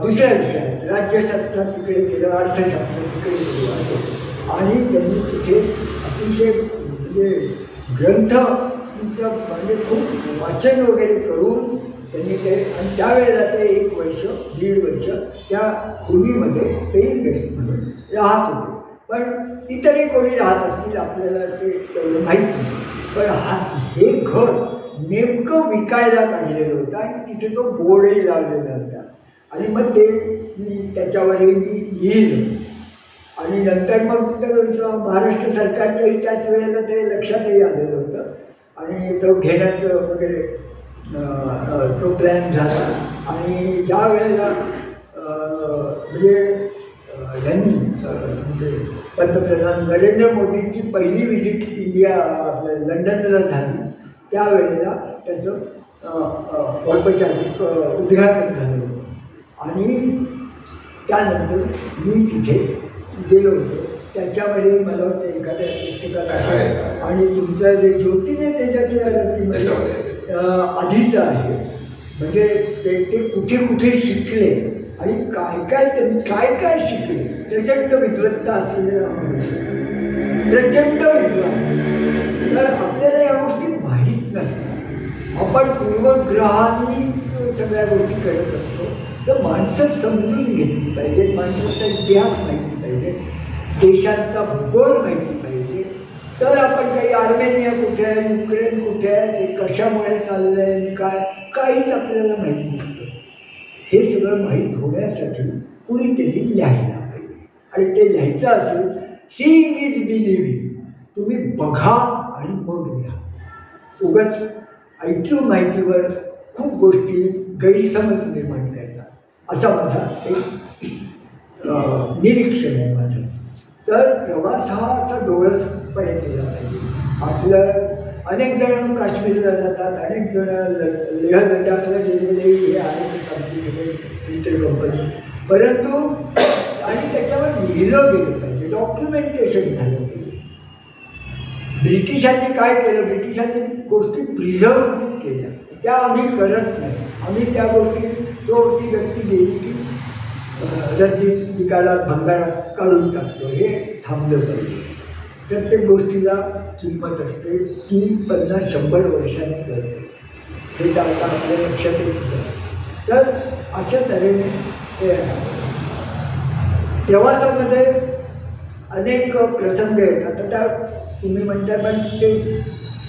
दुसऱ्या विषयात राज्यशास्त्रात तिकडे केलं, अर्थशास्त्रात तिकडे केलं असं. आणि त्यांनी तिथे अतिशय म्हणजे ग्रंथांचं म्हणजे खूप वाचन वगैरे करून त्यांनी ते, आणि त्यावेळेला ते 1-1.5 वर्ष त्या खोलीमध्ये पेईंग गेस्ट म्हणून राहत होते. पण इतरही कोणी राहत असतील आपल्याला ते तेवढं माहीत नाही. पण हे घर नेमकं विकायला काढलेलं होतं आणि तिथे तो बोर्डही लावलेला होता. आणि मग ते मी त्याच्यावरही मी लिहिलं. आणि नंतर मग तर महाराष्ट्र सरकारच्याही त्याच वेळेला ते लक्षातही आलेलं होतं आणि तो घेण्याचं वगैरे तो प्लॅन झाला. आणि ज्या वेळेला म्हणजे यांनी म्हणजे पंतप्रधान नरेंद्र मोदींची पहिली व्हिजिट इंडिया आपल्या लंडनला झाली त्यावेळेला त्याचं औपचारिक उद्घाटन झालं होतं. आणि त्यानंतर मी तिथे गेलो होतो. त्याच्यामध्ये मला वाटतं एखाद्या पुस्तकात असेल. आणि तुमचं जे ज्योतिने त्याच्याच्या रतीमध्ये आधीचं आहे. म्हणजे ते कुठे कुठे शिकले आणि काय काय शिकले. प्रचंड विद्वत्ता असलेले प्रचंड विद्वान. तर आपल्याला या गोष्टी माहीत नसतात. आपण पूर्वग्रहानेच सगळ्या गोष्टी करत असतो. तर माणसं समजून घेतली पाहिजे. माणसाचा इतिहास माहिती पाहिजे. देशांचा भूगोल माहिती पाहिजे. तर आपण काही आर्मेनिया कुठे आहे, युक्रेन कुठे आहे, ते कशामुळे चाललं आहे, काहीच आपल्याला माहीत नसतं. हे सगळं माहीत होण्यासाठी कुणीतरी लिहायला पाहिजे. आणि ते लिहायचं असेल सीइंग इज बिलिव्हिंग. तुम्ही बघा आणि मग लिहा. उगाच ऐकून माहितीवर खूप गोष्टी गैरसमज निर्माण करतात असा माझा एक निरीक्षण आहे माझं. तर प्रवास हा असा डोळसपणे केला पाहिजे. आपलं अनेक जण काश्मीरला जातात, अनेक जण लेह लडाखला गेलेले हे आहेतच आमची सगळे मित्र कंपनी. परंतु आणि त्याच्यावर लिहिलं गेलं पाहिजे, डॉक्युमेंटेशन झालं पाहिजे. ब्रिटिशांनी काय केलं, ब्रिटिशांनी गोष्टी प्रिझर्व केल्या, त्या आम्ही करत नाही. आम्ही त्या गोष्टी ती व्यक्ती गेली की रद्दीत निकालात भंगारात काढून टाकतो. हे थांबलं पाहिजे. प्रत्येक गोष्टीला किंमत असते. 30, 50, 100 वर्षांनी करते. हे तर आता आपल्या लक्षात येतं. तर अशा तऱ्हेने ते प्रवासामध्ये अनेक प्रसंग येतात. आता तुम्ही म्हणता पण ते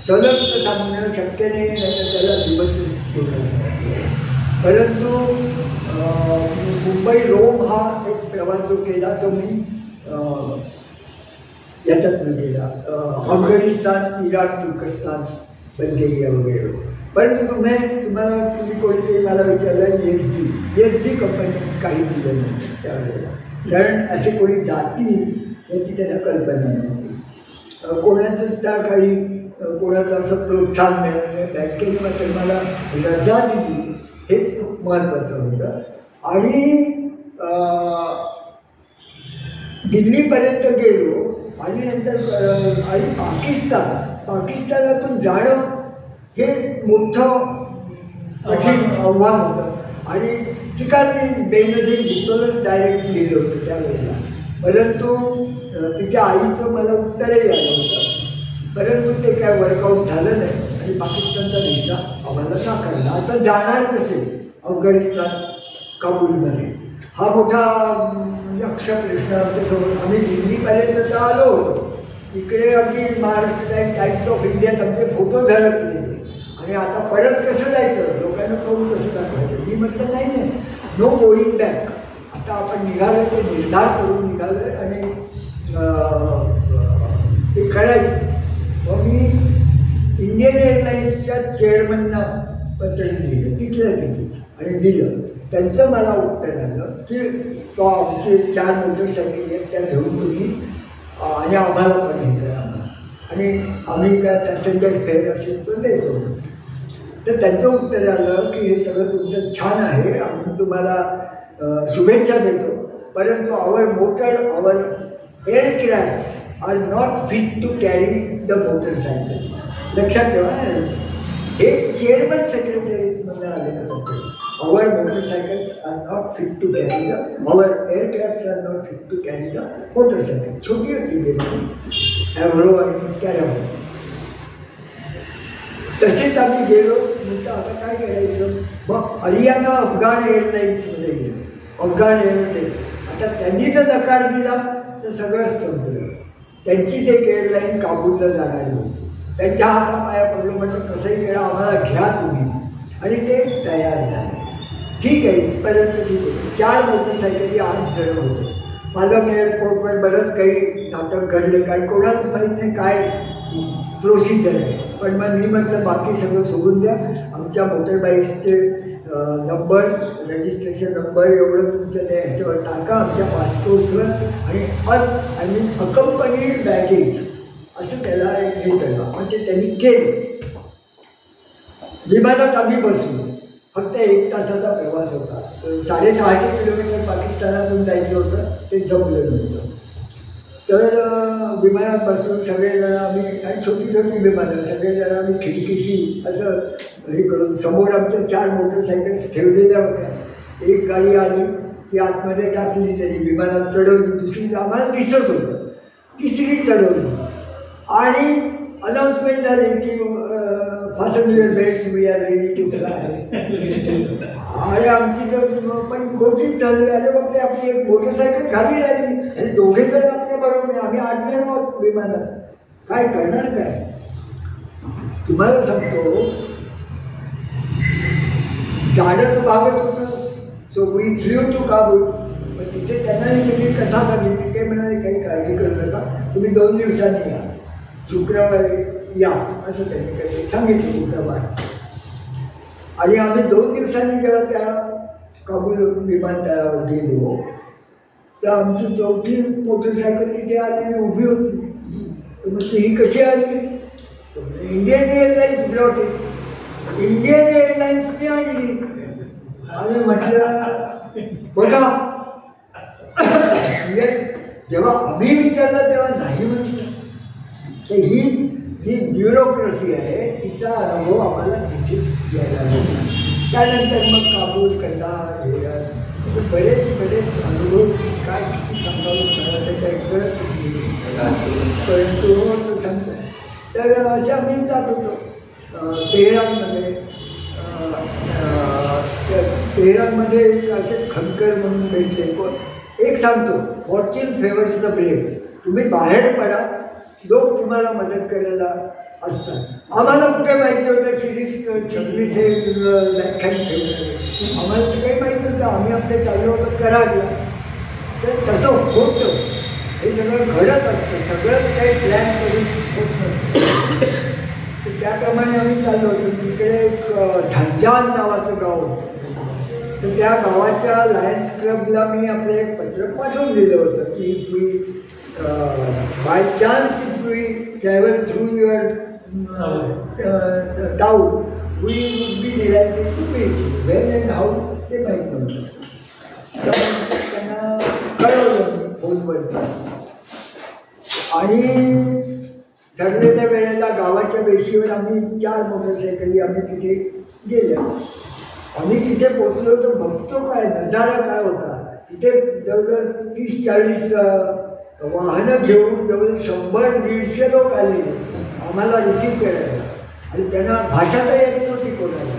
सलग सांगणं शक्य नाही, नाही त्याला दिवस परंतु मुंबई रोम हा एक प्रवास जो केला तो मी याच्यातनं गेला. अफगाणिस्तान, इराक, तुर्कस्तान, बल्गेरिया वगैरे. परंतु तुम्ही कोणीतरी मला विचारलं ESD कंपनी काही दिलं नाही त्यावेळेला. कारण असे कोणी जातील याची त्यांना कल्पना नव्हती. कोणाचंच त्या काळी कोणाचं असं प्रोत्साहन मिळालं नाही. बँकेने मात्र मला रजा दिली, हेच खूप महत्त्वाचं होतं. आणि दिल्लीपर्यंत गेलो आणि नंतर आणि पाकिस्तानातून जाणं हे मोठं कठीण आव्हान होतं. आणि चिकाने बेनझीर भुट्टोलाच डायरेक्ट लिहिलं होतं त्यावेळेला. परंतु तिच्या आईचं मला उत्तरही आलं होतं. परंतु ते काय वर्कआउट झालं नाही आणि पाकिस्तानचा व्हिसा आम्हाला नाकारला. आता जाणार कसे अफगाणिस्तान, काबूलमध्ये, हा मोठा यक्ष प्रश्न आमच्यासमोर. आम्ही दिल्लीपर्यंत आलो होतो. इकडे अगदी महाराष्ट्र टाइम्स ऑफ इंडियात आमचे फोटो झळकले. आणि आता परत कसं जायचं, लोकांना कळून कसं दाखवायचं. मी म्हटलं नाही, नो गोईंग बॅक. आता आपण निघालो, ते निर्धार करून निघालो आणि ते करायचं. मग मी इंडियन एअरलाईन्सच्या चेअरमनना पत्र लिहिलं तिथल्या तिथेच आणि दिलं. त्यांचं मला उत्तर आलं की तो आमचे 4 मोटरसायकल आहेत त्या घेऊन तुम्ही आणि आम्हाला पण हे करा आणि आम्ही काय पॅसेंजर फेअर असेल तर देतो. तर त्यांचं उत्तर आलं की हे सगळं तुमचं छान आहे, आम्ही तुम्हाला शुभेच्छा देतो, परंतु our aircraft are not fit to carry the motorcycles. लक्षात ठेवा, हे चेअरमन सेक्रेटरी मला आलेलं होतं. Our motorcycles are not fit to carry our aircrafts are not fit to carry the motorcycle. छोटी होती गेली ॲव्हरो आणि कॅरॅव्हो. तसेच आम्ही गेलो. म्हटलं आता काय करायचं. मग अरियाना अफगाण एअरलाईन्समध्ये गेलो. अफगाण एअरलाईन्स आता त्यांनी जर नकार दिला तर सगळंच संपलं. त्यांचीच एक एअरलाईन काबूलला जाणारी होती त्यांच्या हातापाया पडलो, म्हटलं कसंही करा आम्हाला घ्या तुम्ही, आणि ते तयार झाले. ठीक आहे, इथपर्यंत ठीक होतं. 4 मोटरसायकली 8 जण होते. पालम एअरपोर्टवर बरंच काही नाटक घडलं, कारण कोणालाच माहीत नाही काय प्रोसिजर आहे. पण मग मी म्हटलं बाकी सगळं सोडून द्या, आमच्या मोटरबाईक्सचे नंबर्स, रजिस्ट्रेशन नंबर एवढं तुमचं त्या ह्याच्यावर टाका आमच्या पासपोर्ट्सवर, आणि अकंपनीड बॅगेज असं त्याला हे केलं. म्हणजे त्यांनी केलं. विमानात आम्ही बसलो. फक्त 1 तासाचा प्रवास होता. 650 किलोमीटर पाकिस्तानातून जायचं होतं, ते जमलं नव्हतं. तर विमानात बसून सगळेजण आम्ही, आणि छोटी छोटी विमानं, सगळेजण आम्ही खिडकीशी असं हे करून, समोर आमच्या 4 मोटरसायकल्स ठेवलेल्या होत्या. एक गाडी आली ती आतमध्ये टाकली, त्यांनी विमानात चढवली. दुसरी आम्हाला दिसत होतं, तिसरी चढवली, आणि अनाऊन्समेंट झाली की fasten your belts, we are ready to fly. अरे आमची तर पण कोचिंग झाली. अरे बापरे, आपली एक मोटरसायकल खाली राहिली, आणि 2 जण आपल्या बरोबर, आम्ही 8 जण आहोत विमानात, काय करणार काय. तुम्हाला सांगतो, जाण्याचं भागच होतं. So we flew to Kabul. पण तिथे त्यांना ही सगळी कथा सांगितली. ते म्हणाले काही काळजी करू नका, तुम्ही 2 दिवसांनी या, शुक्रवारी या, असं त्यांनी काही सांगितलं शुक्रवार. आणि आम्ही 2 दिवसांनी जेव्हा त्या काबूल विमानतळावर गेलो, तर आमची 4थी मोटरसायकल तिथे आलेली उभी होती. तर मग ही कशी आली, तर Indian Airlines brought it, Indian एअरलाइन्सने आणली. आणि म्हटलं बघा, जेव्हा आम्ही विचारलं तेव्हा नाही म्हटलं. तर ही जी ब्युरोक्रेसी आहे तिचा अनुभव आम्हाला तिथेच घ्यायला लागला. त्यानंतर मग काबूल, कंदाहार, हेरात बरेच अनुभव काय किती सांगावं मला ते काही कळतच नाही, परंतु सांगतो. तर अशा आम्ही जात होतो तेहरानमध्ये असेच खनकर म्हणून भेटले. एक सांगतो, फॉर्च्यून फेवर्स द ब्रेव्ह. तुम्ही बाहेर पडा, लोक तुम्हाला मदत करायला असतात. आम्हाला कुठे माहिती होतं शिरीष चिखलीच हे व्याख्यान ठेवलं, आम्हाला तर काही माहिती होतं. आम्ही आपले चाललो होतो कराडला. तर तसं होतं, हे सगळं घडत असतं, सगळंच काही प्लॅन करून होत नसतं. तर त्याप्रमाणे आम्ही चाललो होतो. तिकडे एक झांजान नावाचं गाव होतं. तर त्या गावाच्या लायन्स क्लबला मी आपलं एक पत्रक पाठवून दिलं होतं की मी by chance if we travel through your town, we would be delighted to meet you. When and how ते माहीत नव्हतं. त्यांना कळवलं फोनवरती, आणि ठरलेल्या वेळेला गावाच्या वेशीवर आम्ही 4 मोटरसायकली आम्ही तिथे गेल्या. आम्ही तिथे पोचलो तर बघतो काय नजारा काय होता. तिथे जवळजवळ 30-40 वाहनं घेऊन जवळ 100-150 लोक आले आम्हाला रिसीव्ह करायला. आणि त्यांना भाषा तर येत नव्हती कोणाला.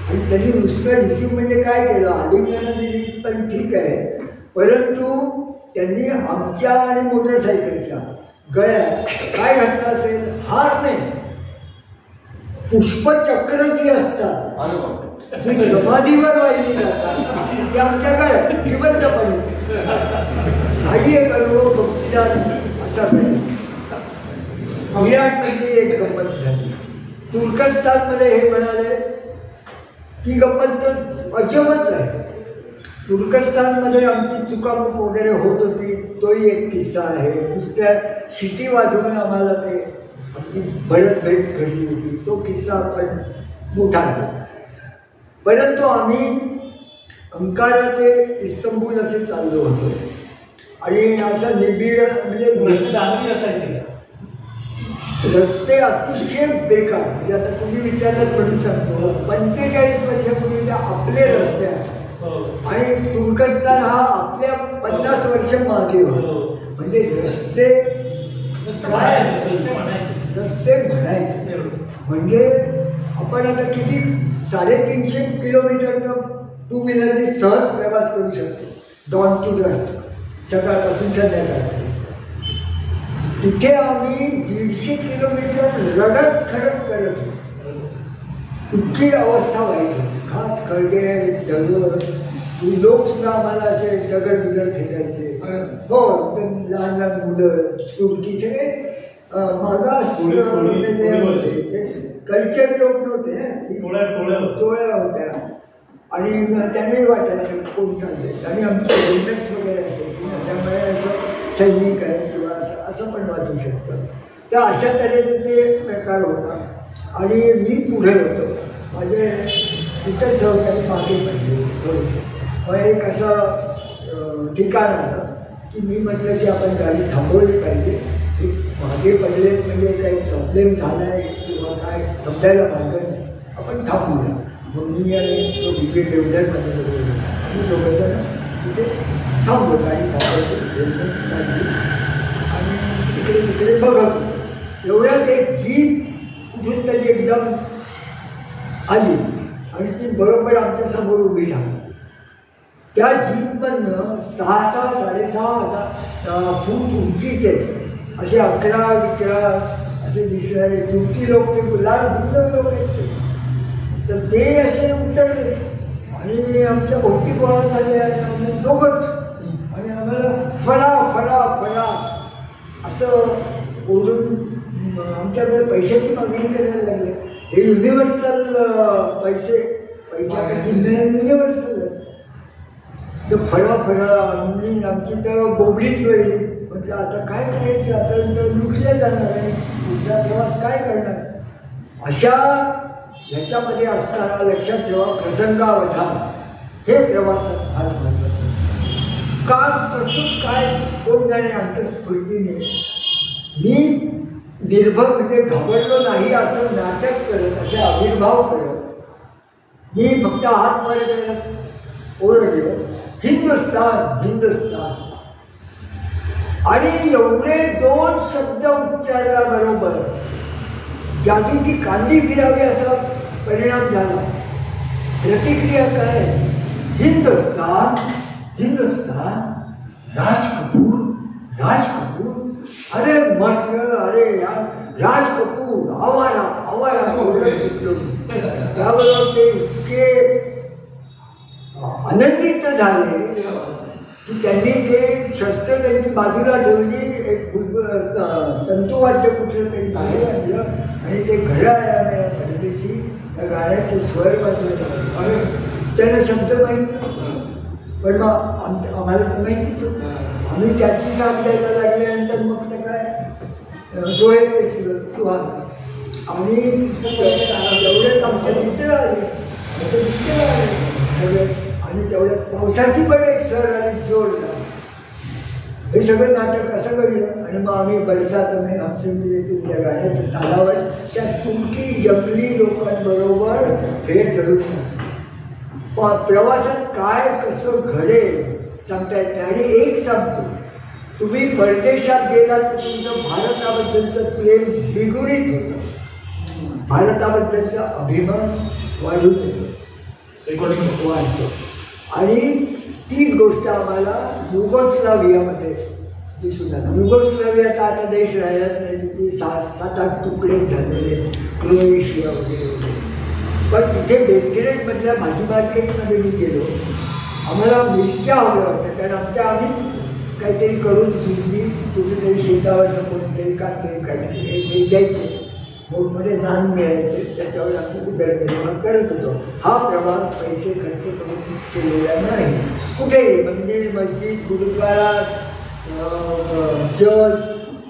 आणि त्यांनी नुसतं रिसीव्ह म्हणजे काय केलं, आलिंगनं दिली पण ठीक आहे, परंतु त्यांनी आमच्या आणि मोटरसायकलच्या गळ्यात काय घातलं असेल, हार नाही, पुष्पचक्र जी असतात जी समाधीवर वाहिली जातात ती आमच्या गळ्यात जिवंतपणे. हाही एक अनुभव बघितला असा इराणमधली एक गंमत झाली. तुर्कस्तानमध्ये हे म्हणाले ती गंमत तर अजबच आहे. तुर्कस्तानमध्ये आमची चुकामुक वगैरे होत होती, तोही एक किस्सा आहे. नुसत्या शिटी वाजवून आम्हाला ते आमची भरत भेट घडली होती, तो किस्सा आपण मोठा आहे. परंतु आम्ही अंकारा ते इस्तंबूल असे चाललो होतो आणि असं निबिड म्हणजे रस्ते अतिशय बेकार. म्हणजे आता तुम्ही विचारलात म्हणून सांगतो, 45 वर्षापूर्वीचे आपले रस्ते आहेत आणि तुर्कस्तान हा आपल्या 50 वर्ष मागे होतो. म्हणजे रस्ते काय रस्ते म्हणायचे म्हणजे आपण आता किती 350 किलोमीटरचा 2 व्हीलरने सहज प्रवास करू शकतो, डॉन टू डस्ट, सकाळपासून संध्याकाळपर्यंत. तिथे आम्ही 150 किलोमीटर रडत खडत करत होतो. इतकी अवस्था वाईट होती. खास खळगे दगड लोक सुद्धा आम्हाला असे दगड बिगड फेकायचे. हो, लहान लहान मुलं तुर्की सगळे मागास कल्चर लोक नव्हते, टोळ्या होत्या. आणि त्यांनाही वाटायचं कोण चालले. आणि आमचे हेल्मेट्स वगैरे असायचे, त्यामुळे असं सैनिक आहे किंवा असं पण वाटू शकतं. तर अशा तऱ्हेचे ते प्रकार होता. आणि मी पुढे होतो, माझे इतर सहकारी मागे पडले थोडेसे. मग एक असं ठिकाण आलं की मी म्हटलं की आपण गाडी थांबवली पाहिजे. मागे पडलेत म्हणजे काही प्रॉब्लेम झाला आहे किंवा काय समजायला मार्ग नाही, आपण थांबूया. मग मी आणि तो विजय डेव्हलपमध्ये आम्ही दोघंजण तिथे थांबलो. गाडी थांबवली, हेल्मेट्स काढली आणि तिकडे तिकडे बघत एवढ्यात एक जीप कुठून तरी एकदम आली आणि ती बरोबर आमच्या समोर उभी राहिली. त्या जीपमधनं 6,000-6,500 फूट उंचीचे असे 11-12 असे दिसणारे युवती लोक, ते लाल भिन्न लोक आहेत. तर ते असे उतरले आणि आमच्या भोवती गोळा झाले आणि आम्ही दोघंच. आणि आम्हाला फळा फळा फळा असं बोलून आमच्याकडे पैशाची मागणी करायला लागले. हे युनिव्हर्सल पैशाची युनिव्हर्सल. तर फळा आणि आमची तर बोबडीच वेळी. म्हटलं आता काय करायचं, आता तर लुटले जाणार आहे, पुढचा प्रवास काय करणार. अशा ह्याच्यामध्ये असताना लक्षात ठेवा, प्रसंगावधान हे प्रवासात फार महत्त्वाचं. का कसं काय कोण जाणे अंतस्फूर्तीने मी निर्भय म्हणजे घाबरलो नाही असं नाटक करत, असे आविर्भाव करत मी फक्त हात वर करत ओरडलो, हिंदुस्तान हिंदुस्तान. आणि एवढे 2 शब्द उच्चारल्याबरोबर जादूची कांडी फिरावी असा परिणाम झाला. प्रतिक्रिया काय, हिंदुस्तान हिंदुस्तान, राज कपूर राज कपूर. अरे म्हटलं, अरे यार, राज कपूर आवारा आवारा ओरडत सुटलो. त्याबरोबर ते इतके आनंदित झाले की त्यांनी ते शस्त्र त्यांची बाजूला ठेवली, एक तंतुवाद्य कुठलं तरी बाहेर आणलं आणि ते घड्याळाने परदेशी त्या गाण्याचे स्वर बाजूला. आणि त्यांना शब्द माहीत नव्हता, पण मग आम्हाला तर माहितीच होतं. आम्ही त्याची साथ द्यायला लागल्यानंतर मग तर काय सोहे सुहाग. आणि तेवढ्यात आमचे मित्र आले, आमचे मित्र आले सगळे. आणि तेवढ्यात पावसाची पण एक सर आणि जोरदार. हे सगळं नाटक असं घडलं. आणि मग आम्ही बरसात में हमसे मिले तुम या गाण्याच्या तालावर त्या तुर्की जंगली लोकांबरोबर हे धरून प्रवासात काय कसं घडेल सांगता येत नाही. आणि एक सांगतो, तुम्ही परदेशात गेलात तर तुमचं भारताबद्दलचं प्रेम द्विगुणित होतं, भारताबद्दलचा अभिमान वाढून येतो, वाढतो. आणि तीच गोष्ट आम्हाला युगोस्लावियामध्ये दिसून आली. युगोस्लाविया आता देश राहिलाच नाही, तिथे 7-8 तुकडे झालेले, क्रोएशिया वगैरे वगैरे. पण तिथे बेल्ग्रेडमधल्या भाजी मार्केटमध्ये मी गेलो. आम्हाला मिरच्या हव्या होत्या, कारण आम्हीच काहीतरी करून सुचली, कुठेतरी शेतावरनं कोणीतरी कांदे काढले हे द्यायचे, मोठमोठे नान मिळायचे, त्याच्यावर आम्ही उदरनिर्वाह करत होतो. हा प्रवास पैसे खर्च करून केलेला नाही. कुठेही मंदिर, मस्जिद, गुरुद्वारा, चर्च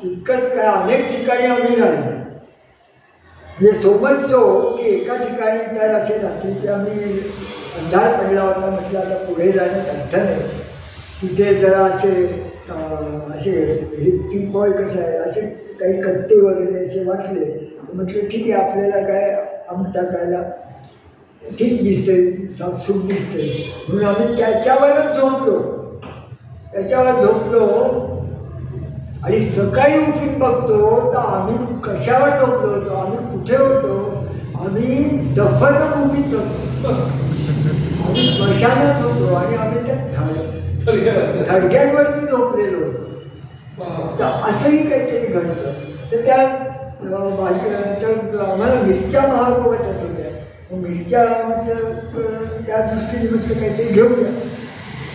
इतकंच काय अनेक ठिकाणी आम्ही राहिलो. म्हणजे सोबत सो की एका ठिकाणी तर असे रात्रीचे आम्ही अंधार पडला होता. म्हटलं आता पुढे जाण्यात अर्थ नाही. तिथे जरा असे हे टीपॉय कसं आहे, असे काही कट्टे वगैरे असे वाटले. म्हटलं ठीक आहे, आपल्याला काय आमटा खायला ठीक दिसते, साफसूफ दिसते, म्हणून आम्ही त्याच्यावरच झोपलो. त्याच्यावर झोपलो आणि सकाळी उठून बघतो तर आम्ही कशावर झोपलो होतो, आम्ही कुठे होतो, आम्ही दफनभूमीत होतो, आम्ही स्मशानात होतो. आणि आम्ही त्या थडग्यांवरती झोपलेलो होतो. तर असंही काहीतरी घडलं तर त्या आम्हाला मिरच्या महाग वाटत होत्या. मिरच्या म्हटलं त्या दृष्टीने म्हटलं काहीतरी घेऊया.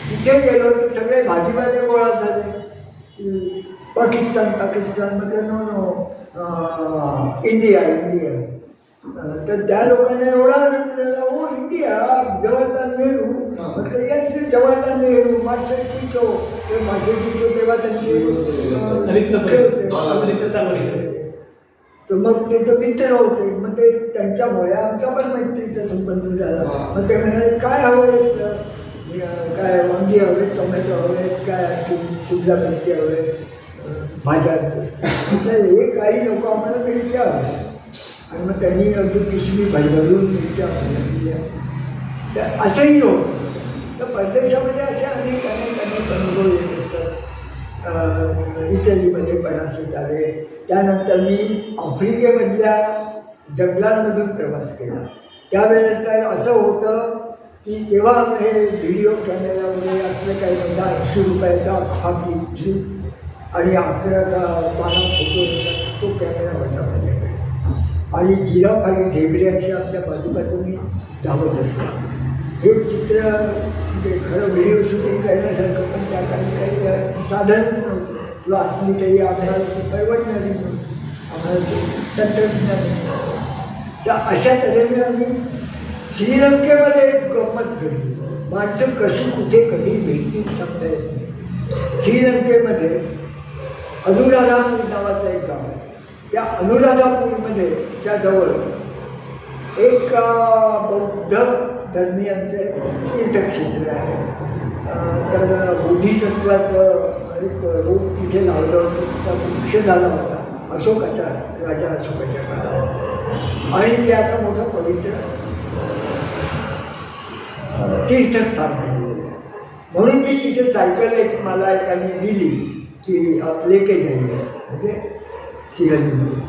तिथे गेलो तर सगळे भाजीपाले गोळा झाले. पाकिस्तान म्हटलं नो नो इंडिया. तर त्या लोकांना एवढा आनंद झाला, हो इंडिया, जवाहरलाल नेहरू. म्हटलं yes Jawaharlal Nehru, Marshal Tito. तेव्हा त्यांचे तर मग ते तर मित्र होते. मग ते त्यांच्यामुळे आमचा पण मैत्रीचा संबंध झाला. मग ते म्हणाले काय हवं, काय वांगी हवे, टोमॅटो हवे, काय आणखी शिमला मिरची हवे, भाज्यांचं. हे काही नको, आम्हाला मिरच्या हव्या. आणि मग त्यांनी अगदी पिशवी भरभरून मिरच्या दिल्या. तर असंही होतं. तर परदेशामध्ये अशा अनेक अनुभव येत असतात. इटलीमध्ये पण असे झाले. त्यानंतर मी आफ्रिकेमधल्या जंगलांमधून प्रवास केला. त्यावेळेस तर असं होतं की तेव्हा हे व्हिडिओ कॅमेरा वगैरे असलं काही म्हणजे 800 रुपयाचा खाकी आणि 11 का 12 फोटो येतात. तो कॅमेरा होता माझ्याकडे. आणि जिराफ आणि झेब्रे आमच्या बाजूबाजूनी धावत असतात. हे चित्र म्हणजे खरं व्हिडिओ शूटिंग करण्यासारखं, पण त्या काही साधनच नव्हतं किंवा असली काही आम्हाला परवडणारी नव्हती. आम्हाला ते तंत्रज्ञान नव्हतं. तर अशा तऱ्हेने आम्ही श्रीलंकेमध्ये गंमत घडली. माणसं कशी कुठे कधी भेटतील सांगता येत नाही. श्रीलंकेमध्ये अनुराधापूर नावाचं एक गाव आहे. त्या अनुराधापूरमध्ये च्या जवळ एक बौद्ध धर्मियांचे तीर्थक्षेत्र आहे. तर बोधिसत्वाचं एक रोप तिथे लावलं होतं. तिचा वृक्ष झाला होता अशोकाच्या, राजा अशोकाच्या काळात. आणि ते आता मोठं पवित्र तीर्थस्थान आहे. म्हणून मी तिथे सायकल एक मला एकाने दिली की लेके जाईल म्हणजे सिंहलीमध्ये.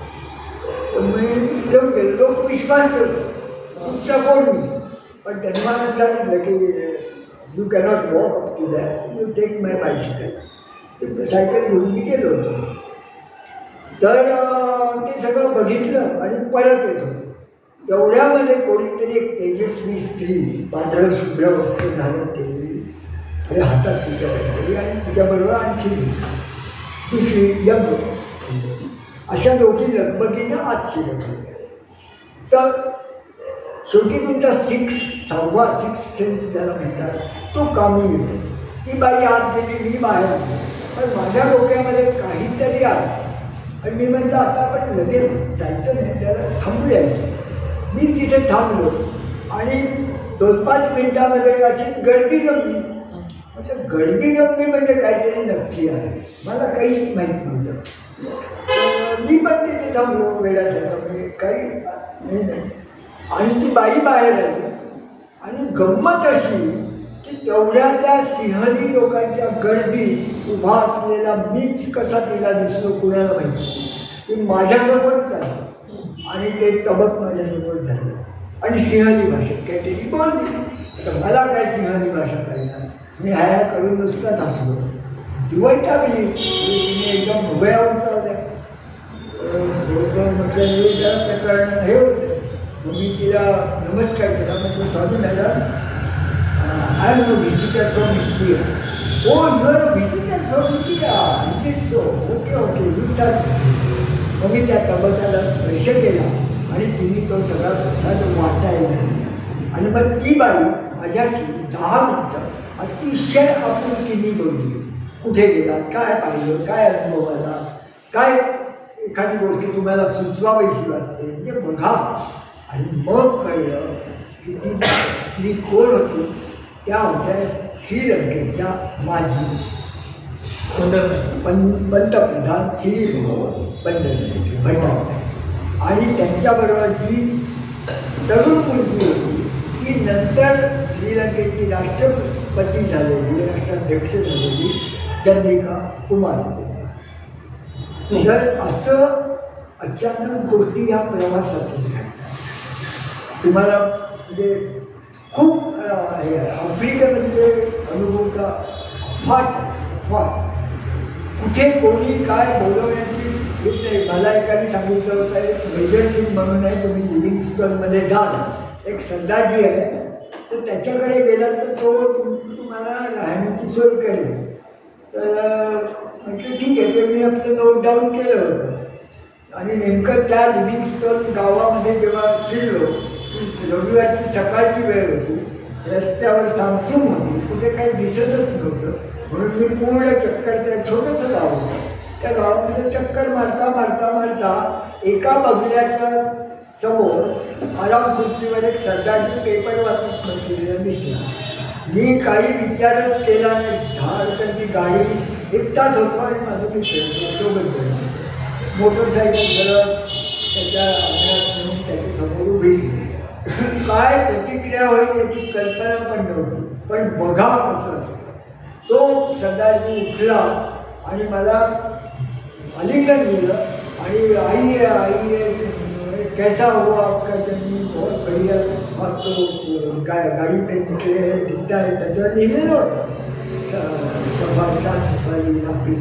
तर मी घेऊन गेलो. लोक विश्वास ठेवतो तुमचा कोण मी, पण त्यांनी मला सांगितलं की you cannot walk up to that, you take my bicycle. तर सायकल घेऊन मी गेलो होतो. तर ते सगळं बघितलं आणि परत येत होतो. तेवढ्यामध्ये कोणीतरी एक तेजस्वी स्त्री पांढरं शुभ्र वस्त्र धारण केलेली आणि हातात तिच्या काहीतरी, आणि तिच्याबरोबर आणखी दुसरी यंग स्त्री. अशा दोघी लगबगीनं आत शिरत होत्या. तर शेवटी तुमचा सहावा सिक्स सेन्स ज्याला म्हणतात तो कामी येतो. ती बाई आत गेली, मी बाहेर आलो. पण माझ्या डोक्यामध्ये काहीतरी आलं आणि मी म्हटलं आता आपण लगेच जायचं नाही, त्याला थांबू द्यायचं. मी तिथे थांबलो आणि 2-5 मिनिटामध्ये अशीच गर्दी जमली. म्हणजे गर्दी जमली म्हणजे काहीतरी नक्की आहे. मला काहीच माहीत नव्हतं. मी पण तिथे थांबलो वेळासारखं, म्हणजे काही नाही. आणि ती बाई बाहेर आली. आणि गंमत अशी की तेवढ्या त्या सिंहली लोकांच्या गर्दीत उभा असलेला मीच कसा तिला दिसलो कुणाला माहिती. ती माझ्यासमोरच आहे आणि ते तबक माझ्यासमोर झालं आणि सिंहली भाषेत काहीतरी बोलली. आता मला काय सिंहली भाषा कळणार, मी ह्या करून नुसताच हसलो. ती वैतागली. तिने एकदम उभ्या उंचावल्या. म्हटलं जरा प्रकरण हे होतं. मग मी तिला नमस्कार केला. म्हटलं Swami madam, I am a visitor from India. Oh you are a visitor from India, is it so? Okay okay, you touch. मग मी त्या तबकाला स्पर्श केला आणि तिने तो सगळा प्रसाद वाटायला लागला. आणि मग ती बाई माझ्याशी 10 मिनिटं अतिशय आपुलकीने बोलली. कुठे गेला, काय पाहिलं, काय अनुभव आला, काय एखादी गोष्ट तुम्हाला सुचवावीशी वाटते म्हणजे बघा. आणि मग कळलं की ती स्त्री कोण होती. त्या होत्या श्रीलंकेच्या माजी पंतप्रधान श्री भंडारी. आणि त्यांच्याबरोबर जी तरुण मुलगी होती ती नंतर श्रीलंकेची राष्ट्रपती झालेली, राष्ट्राध्यक्ष झालेली चंद्रिका कुमार होती. तर असं अचानक गोष्टी या प्रवासातून घडतात. तुम्हाला म्हणजे खूप आफ्रिकेमध्ये अनुभव का फाट कुठे कोणी काय बोलवण्याची हेच नाही. मला एकाने सांगितलं होतं एक मेजर सिंग म्हणून आहे, तुम्ही लिव्हिंगस्टनमध्ये जाल, एक सरदारजी आहे, तर त्याच्याकडे गेलात तर तो तुम्हाला राहण्याची सोय करेल. तर म्हटलं ठीक आहे. ते मी आपलं नोट डाऊन केलं होतं आणि नेमकं त्या लिव्हिंगस्टन गावामध्ये जेव्हा शिरलो, रविवारची सकाळची वेळ होती, रस्त्यावर सामसूम होती, कुठे काही दिसतच नव्हतं. म्हणून मी पूर्ण चक्कर, त्या छोटंसं गाव होतं, त्या गावामध्ये चक्कर मारता मारता मारता एका बंगल्याच्या समोर आराम खुर्चीवर एक सरदारजी पेपर वाचत बसलेला दिसला. मी काही विचारच केला नाही, धाडकन ती गाडी एकटाच होतो आणि माझं मित्र दोघं मोटरसायकल करत त्याच्या अंगणात म्हणून त्याच्यासमोर उभी. काय प्रतिक्रिया होईल याची कल्पना पण नव्हती, पण बघा कसं असतं. तो सरदारजी उठला आणि मला आलिंगन दिलं आणि आई कैसा हुआ आपका जन्म, बहुत बढ़िया, आप तो गाडी पे निकले हैं, दिखता है. त्याच्यावर लिहिलेलं होतं सफाई आपली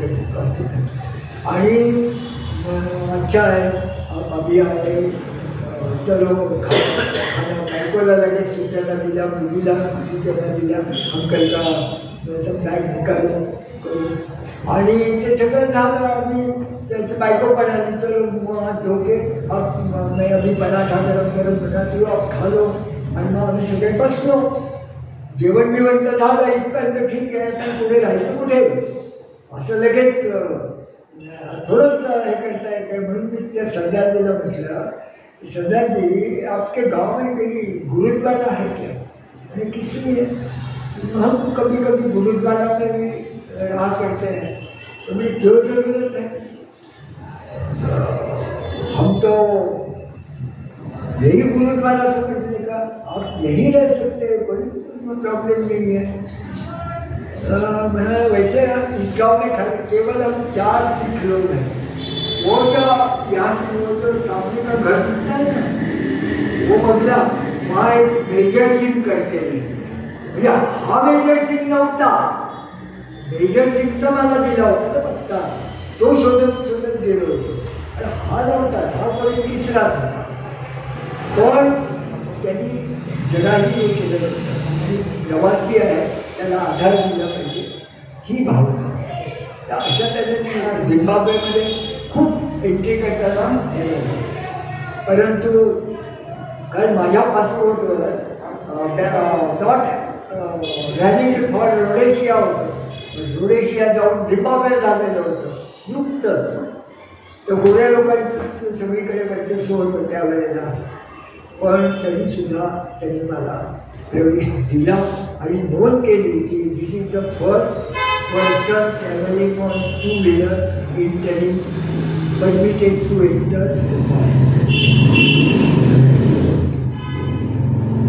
आणि अच्छा है आप अभी आए, चलो खाना. बायकोला लगेच सूचना दिल्या, मुलीला सूचना दिल्या, अंकल का सब बॅग निकालो करू. आणि ते सगळं झालं. आम्ही त्याची बायको पण आली, चलो मुँह हाथ धो के अब मैं अभी पराठा गरम गरम बनाती हूँ, आप खा लो. आणि मग आम्ही सगळे बसलो. जेवण बिवण तर झालं इथपर्यंत ठीक आहे, पण पुढे राहायचं कुठे असं लगेच थोडंसं हे करता येतं. म्हणून मी त्या सरदारजीला म्हटलं, सरदारजी आपके गांव में कहीं गुरुद्वारा है क्या? अरे किस लिए? हम कभी कभी गुरुद्वारा में भी रहा करते हैं. तो मैं क्यों जरूरत है? हम तो यही गुरुद्वारा समझने का, आप यही रह सकते हैं, कोई प्रॉब्लम नहीं है. मैंने वैसे इस गांव में केवल हम 4 सिख लोग हैं. वो क्या यहाँ से वो जो सामने का घर दिखता है ना, वो बंगला, वहाँ एक मेजर सिंग करते हैं. भैया हा मेजर सिंग नव्हता, मेजर सिंगचा मला दिला होता ना पत्ता, तो शोधत शोधत गेलो होतो. आणि हा नव्हता, हा कोणी तिसराच होता. पण त्यांनी जगाही हे केलं आणि प्रवासी आहे त्याला आधार दिला पाहिजे ही भावना. तर अशा तऱ्हेने झिम्बाब्वेमध्ये खूप एंट्री करताना येणार. परंतु कारण माझ्या पासपोर्टवर नॉट व्हॅलिड फॉर रोडेशिया होतं. रोडेशिया जाऊन झिम्बाब्वे झालेलं होतं नुकतंच. तर गोऱ्या लोकांचं सगळीकडे वर्चस्व होतं त्यावेळेला. पण तरीसुद्धा त्यांनी मला प्रवेश दिला आणि नोंद केली की this is the first person travelling on 2 wheeler in telling permitted to enter.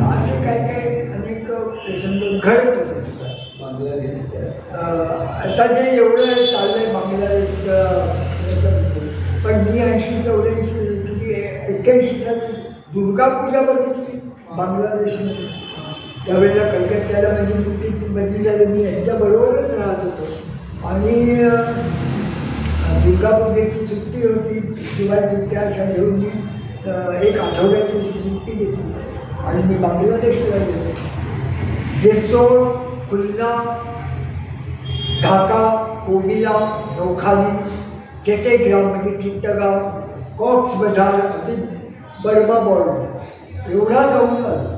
असे काही काही अनेक प्रसंग घडतच असतात. आता जे एवढं चाललंय बांगलादेशचं, पण मी 80-84 किती 81 साली दुर्गापूजा बघितली बांगलादेशमध्ये. त्यावेळेला कलकत्त्याला माझी नुकतीच बदली झाली. मी यांच्याबरोबरच राहत होतो आणि दुर्गापूजेची सुट्टी होती, शिवाय सुट्ट्या अशा घेऊन मी 1 आठवड्याची सुट्टी घेतली आणि मी बांगलादेशला गेलो. जेसोर, खुलना, ढाका, कोमिला, नौखाली, चेटेग्राम म्हणजे चित्तगाव, कॉक्स बझार, बर्मा बॉर्डर एवढा जाऊन आलो.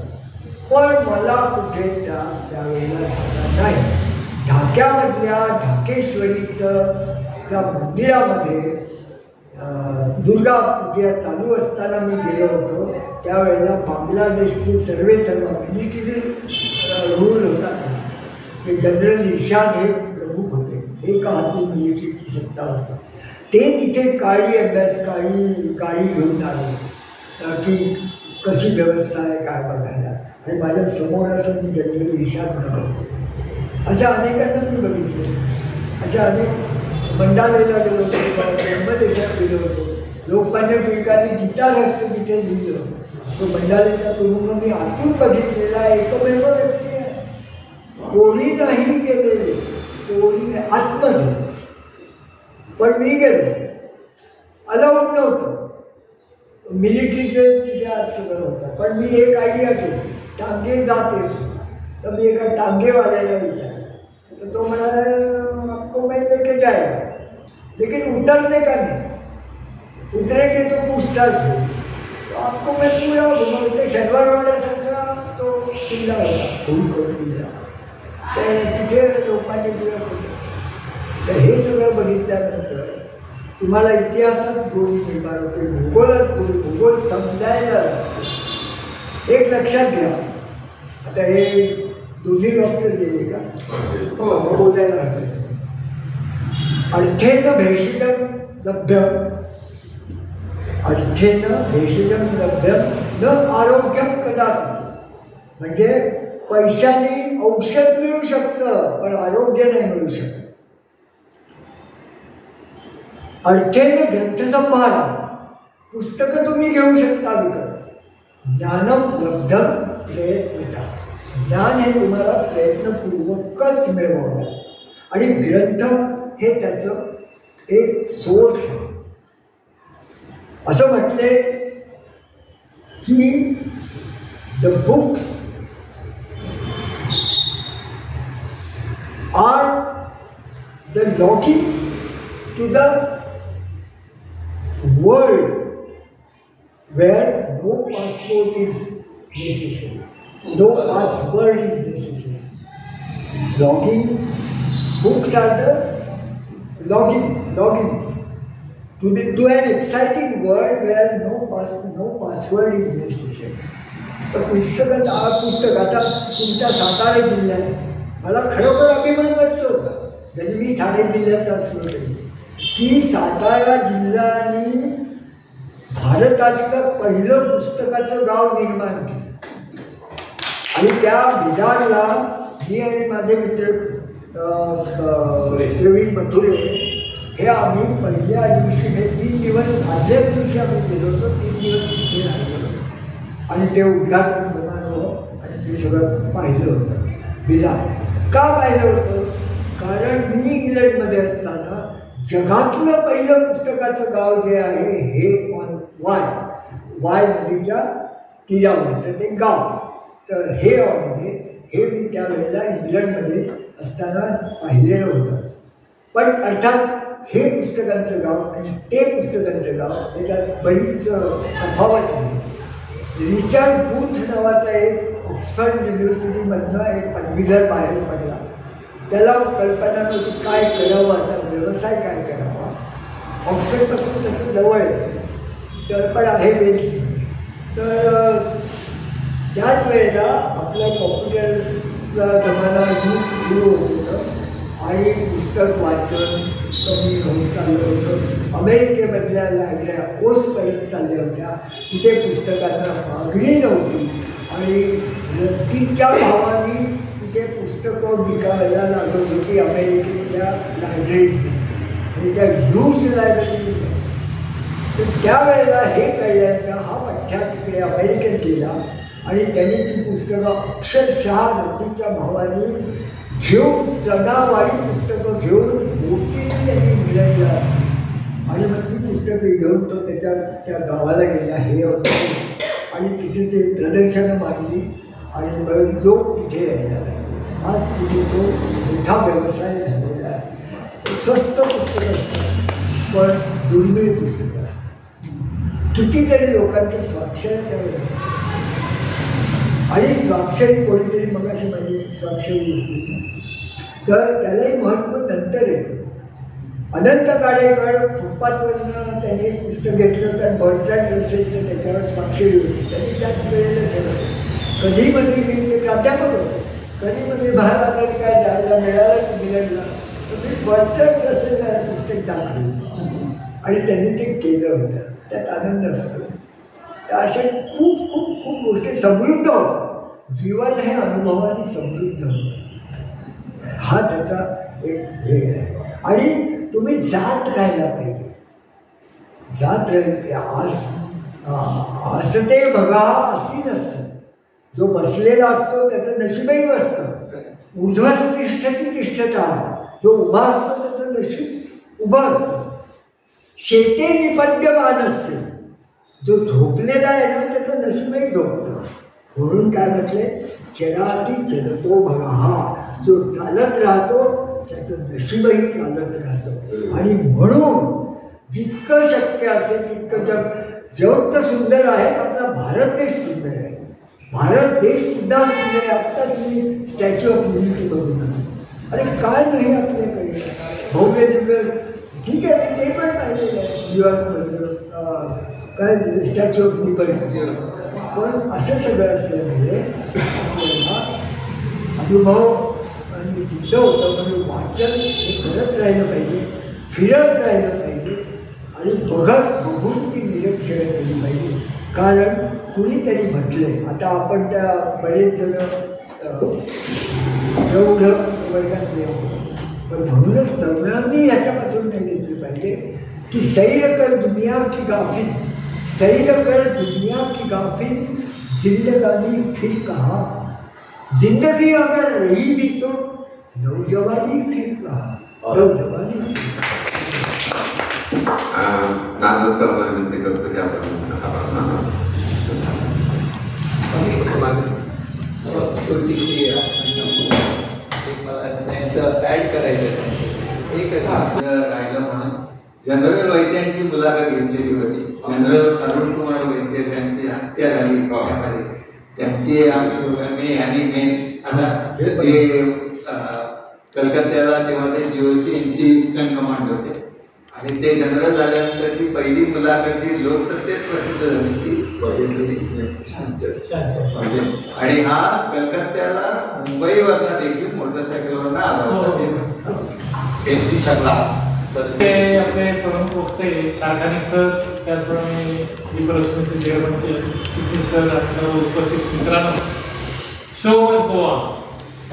पण मला कुठे त्यावेळेला झाला नाही. ढाक्यामधल्या ढाकेश्वरीचं त्या मंदिरामध्ये दुर्गा पूजा चालू असताना मी गेलो होतो. त्यावेळेला बांगलादेशचे सर्व मिलिटरी रूल होता. ते जनरल इर्शाद हे प्रमुख होते, एका हाती मिलिटरीची सत्ता होती. ते तिथे काळी गाडी घेऊन आले की कशी व्यवस्था आहे काय बघायला. आणि माझ्या समोर असं मी जनरल इर्शाद म्हणतो. अशा अनेकांना मी बघितले. अशा अनेक मंडालेला गेलो होतो, ब्रह्मदेशात गेलो होतो. लोकमान्य टिळकांनी गीता रस्ते जिथे लिहिलं तो मंडालेचा तुरुंग मी आतून बघितलेला एकमेव व्यक्ती आहे. कोणी नाही गेलेले, कोणी आतमध्ये पण मी गेलो, अलाउड नव्हतं, मिलिटरीचं तिथे आज सगळं होतं. पण मी एक आयडिया केली, टांगे जात येत होता, तर मी एका टांगेवाल्याला विचारलं, तर तो म्हणाला आपको मैं लेके जाएगा लेकिन उतरने का नहीं, उतरेंगे तो पूछताछ होगी, तो आपको मैं पूरा घुमवते शनिवारवाड्यासारखा तो किल्ला होता, फुलकोट किल्ला. तर तिथे लोकांनी तुला होतं. तर हे सगळं बघितल्यानंतर तुम्हाला इतिहासात गोडी निर्माण होते, भूगोलात गोडी, भूगोल समजायला लागते. एक लक्षात घ्या, आता हे दोन्ही डॉक्टर गेले का? हो, बोलायला हवे. अर्थेन भेषजम लभ्यम, अर्थेन भेषजम लभ्यम न आरोग्यम कदाचित. म्हणजे पैशाने औषध मिळू शकतं पण आरोग्य नाही मिळू शकत. अर्थेन ग्रंथसंभारा, पुस्तकं तुम्ही घेऊ शकता विकत. ज्ञानम लब्धम प्रयत्नता, ज्ञान हे तुम्हाला प्रयत्नपूर्वकच मिळवावं लागतं. आणि ग्रंथ हे त्याचं एक सोर्स आहे. असं म्हटले की the books are the locking to the world where no passport is necessary, no password is necessary. Login books are the logins to an exciting world where no password is necessary. तर पुस्तक आता तुमच्या सातारा जिल्ह्यात मला खरोखर अभिमान वाटतो होता, जरी मी ठाणे जिल्ह्याचा असलो तरी, की सातारा जिल्ह्याने भारतातलं पहिलं पुस्तकाचं गाव निर्माण केलं. आणि त्या विधानला मी आणि माझे मित्र प्रवीण मथुरे हे आम्ही पहिल्या दिवशी हे 3 दिवस आदल्याच दिवशी आम्ही गेलो होतो, 3 दिवस तिथे राहिलो आणि ते उद्घाटन समारोह आणि ते सगळं पाहिलं होतं. विधान का पाहिलं होतं? कारण मी इंग्लंडमध्ये असताना जगातलं पहिलं पुस्तकाचं गाव जे आहे हे वाय नदीच्या तीरावरचं ते गाव, तर हे हे मी त्यावेळेला इंग्लंडमध्ये असताना पाहिलेलं होतं. पण अर्थात हे पुस्तकांचं गाव आणि ते पुस्तकांचं गाव याच्यात बरीच तफावत नाही. रिचर्ड बूथ नावाचा एक ऑक्सफर्ड युनिव्हर्सिटीमधनं एक पदवीधर बाहेर पडला. त्याला कल्पना नव्हती काय करावं, आता व्यवसाय काय करावा. ऑक्सफर्डपासून तसं जवळ आहे, तर पण आहे वेल्स. तर त्याच वेळेला आपल्या कॉम्प्युटरचा जमाना सुरू होत होतं आणि पुस्तक वाचन कमी होऊन चाललं होतं. अमेरिकेमधल्या लायब्रऱ्या पोस्टपर्यंत चालल्या होत्या, तिथे पुस्तकांना मागणी नव्हती आणि रत्तीच्या भावाने तिथे पुस्तकं विकायला लागत होती अमेरिकेतल्या लायब्ररीज आणि त्या ह्यूज लायब्ररी. तर त्यावेळेला हे कळल्यानंतर हा पठ्ठ्या तिकडे अमेरिकेत गेला आणि त्यांनी ती पुस्तकं अक्षरशः रत्तीच्या भावाने घेऊन टनावारी पुस्तकं घेऊन मोठीने त्यांनी इंग्लंडला आणि मग ती पुस्तकं घेऊन तो त्या गावाला गेला हे आणि तिथे ते प्रदर्शनं मांडली आणि मग लोक तिथे यायला लागले. आज तिथे तो मोठा व्यवसाय झालेला आहे. स्वस्त पुस्तकं असतात पण दुर्मिळ पुस्तकं असतात. कितीतरी लोकांच्या स्वाक्षऱ्या त्यावर असतात आणि स्वाक्षरी कोणीतरी मगाशी माझी स्वाक्षरी होती, तर त्यालाही महत्त्व नंतर येतं. अनंत काडेकर फुटपाथवरनं त्यांनी एक पुस्तक घेतलं होतं, बर्ट्रँड रसेलचं त्याच्यावर स्वाक्षरी होती. त्यांनी त्याच वेळेला ठरवलं. कधीमध्ये मी ते प्राध्यापक होतो, कधीमध्ये भारतात काय द्यायला मिळालं इंग्लंडला तर मी बर्ट्रँड रसेलला पुस्तक दाखवलं आणि त्यांनी ते केलं होतं. त्यात आनंद असतो. तर अशा खूप खूप खूप गोष्टी समृद्ध होतात. जीवन हे अनुभवाने समृद्ध होतं. हा त्याचा एक हे आहे. आणि तुम्ही जात राहायला पाहिजे. जात राहिली असं ते बघा अशी नसतं. जो बसलेला असतो त्याचं नशीबही बसतं. ऊर्ध्वस तिष्ठती तिष्ठता, जो उभा असतो त्याचं नशीब उभं असतं. शेते निपद्यमानस्य, जो झोपलेला आहे ना त्याचं नशीबही झोपतं. म्हणून काय म्हटले, चराती चलतो भगहा, जो चालत राहतो त्याचं नशीबही चालत राहतं. आणि म्हणून जितकं शक्य असेल तितकं जग तर सुंदर आहे, आपला भारत देश सुंदर आहे. भारत देश सुद्धा सुंदर आहे. आत्ताच मी स्टॅच्यू ऑफ युनिटी बघून अरे काय नाही आपल्याकडे भव्य दिव्य. ठीक आहे, मी ते पण पाहिलेलं आहे न्यूयॉर्कमध्ये, काय स्टॅच्यू ऑफ लिबर्टी. पण असं सगळं असल्यामुळे आपल्याला अनुभव आणि सिद्ध होतं. म्हणजे वाचन हे करत राहिलं पाहिजे, फिरत राहिलं पाहिजे आणि बघून ती निरीक्षण केली पाहिजे. कारण कुणीतरी म्हटलंय, आता आपण त्या बरेच जण प्रौढ वर्गातले आहोत, पण म्हणूनच तरुणांनी याच्यापासून नाही घेतली पाहिजे की सैर कर दुनिया की गाफिल, सैर कर दुनिया की गाफिल, जिंदगानी फिर कहाँ, जिंदगी अगर रही भी तो नौजवानी फिर कहाँ, नौजवानी. नांदकर विनंती करतो की आपण छोटीशी मला त्यांचं ऍड करायचं. एक असं राहिलं म्हणून जनरल वैद्यांची मुलाखत घेतलेली होती. जनरल अरुण कुमार वैद्य त्यांची हत्या झाली पुण्यामध्ये. त्यांची आम्ही दोघांनी आणि मेन आता ते कलकत्त्याला तेव्हा ते GOC NC ईस्टर्न कमांड होते आणि ते जनरल झाल्यानंतरची पहिली मुलाखत जी लोकसत्तेत प्रसिद्ध झाली ती आणि हा कलकत्त्याला मुंबईवरला देखील मोटरसायकलवरनं आला होता. NC शकला ते आपले प्रमुख वक्ते कारखानी सर, त्याचप्रमाणे दीपलक्ष्मीचे चेअरमनचे चिटणीस सर आणि सर्व उपस्थित मित्रांनो, शो वॉज गोवा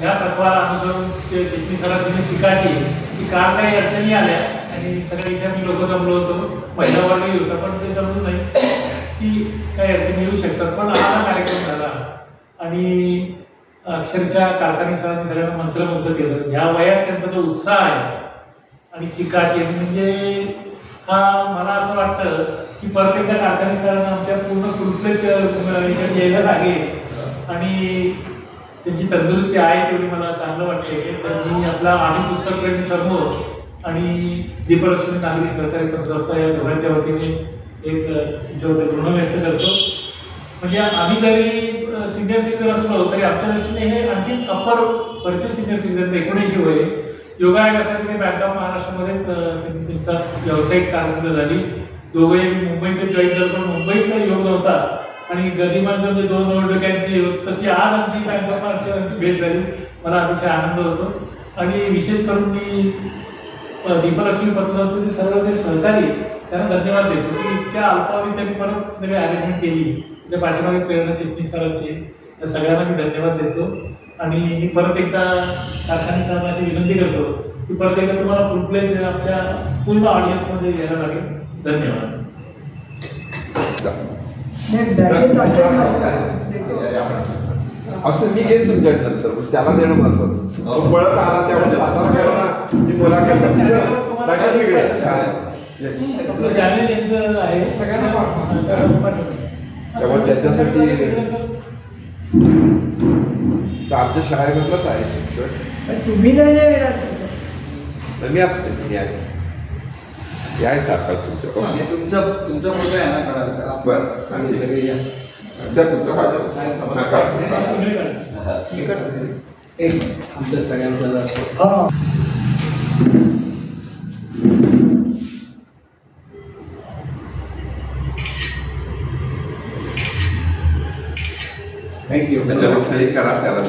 या तत्वाला अनुसरून ते चिटणीस सरांनी चिकाटी की काल काही अडचणी आल्या आणि सगळ्या इथे आम्ही लोक जमलो होतो. महिला वर्गही होता, पण ते जमलं नाही की काही अडचणी येऊ शकतात. पण हा कार्यक्रम झाला आणि अक्षरशः कारखानी सरांनी सगळ्यांना मंत्रमुग्ध केलं. ह्या वयात त्यांचा जो उत्साह आहे आणि चिकाटी म्हणजे हा मला असं वाटतं की परत एकदा कारखानी सरांना आमच्या पूर्ण फुलफ्लेज याच्यात यायला लागेल आणि त्यांची तंदुरुस्ती आहे तेवढी मला चांगलं वाटते. त्यांनी आपला आम्ही पुस्तकप्रेमी समूह आणि दीपलक्ष्मी नागरी सहकारी संस्था या दोघांच्या वतीने एक त्यांच्याबद्दल ऋण व्यक्त करतो. म्हणजे आम्ही जरी सिनियर सिटीजन असलो तरी आमच्या दृष्टीने हे आणखी अप्पर वरचे सिनियर सिटीजन 19 वय. योगा आयोगासाठी बँक ऑफ महाराष्ट्रामध्येच त्यांचा व्यावसायिक कारकीर्द झाली. दोघे मुंबईत जॉईन झाले, पण मुंबईत योग नव्हता आणि गदिमान म्हणजे 2 निवडणुकांची तशी आज आमची बँक ऑफ महाराष्ट्राची भेट झाली. मला अतिशय आनंद होतो आणि विशेष करून मी दीपलक्ष्मी पतसंस्थेचे सर्व जे सहकारी त्यांना धन्यवाद देतो की इतक्या अल्पावधीत त्यांनी परत सगळी अरेंजमेंट केली. त्या पाठीमागे प्रेरणा चिटणीस सरांची, त्या सगळ्यांना मी धन्यवाद देतो. आणि मी परत एकदा कारखानी सरांना अशी विनंती करतो की परत एकदा तुम्हाला फुलफ्लेज आमच्या पूर्ण ऑडियन्समध्ये यायला लागेल. धन्यवाद. असं मी घेईन तुमच्या नंतर, त्याला देणं महत्वाचं. पळत आला त्यामुळे सातारा केला ना ती मुलाखत त्यामुळे त्याच्यासाठी आमच्या शाळेमधलंच आहे शिक्षक. तुम्ही नाही मी असते, मी आहे सारखाच तुमच्या तुमचा मुलगा आहे ना करायचा. बरं आमच्या सगळ्यांचा थँक्यू. सही करा त्याला.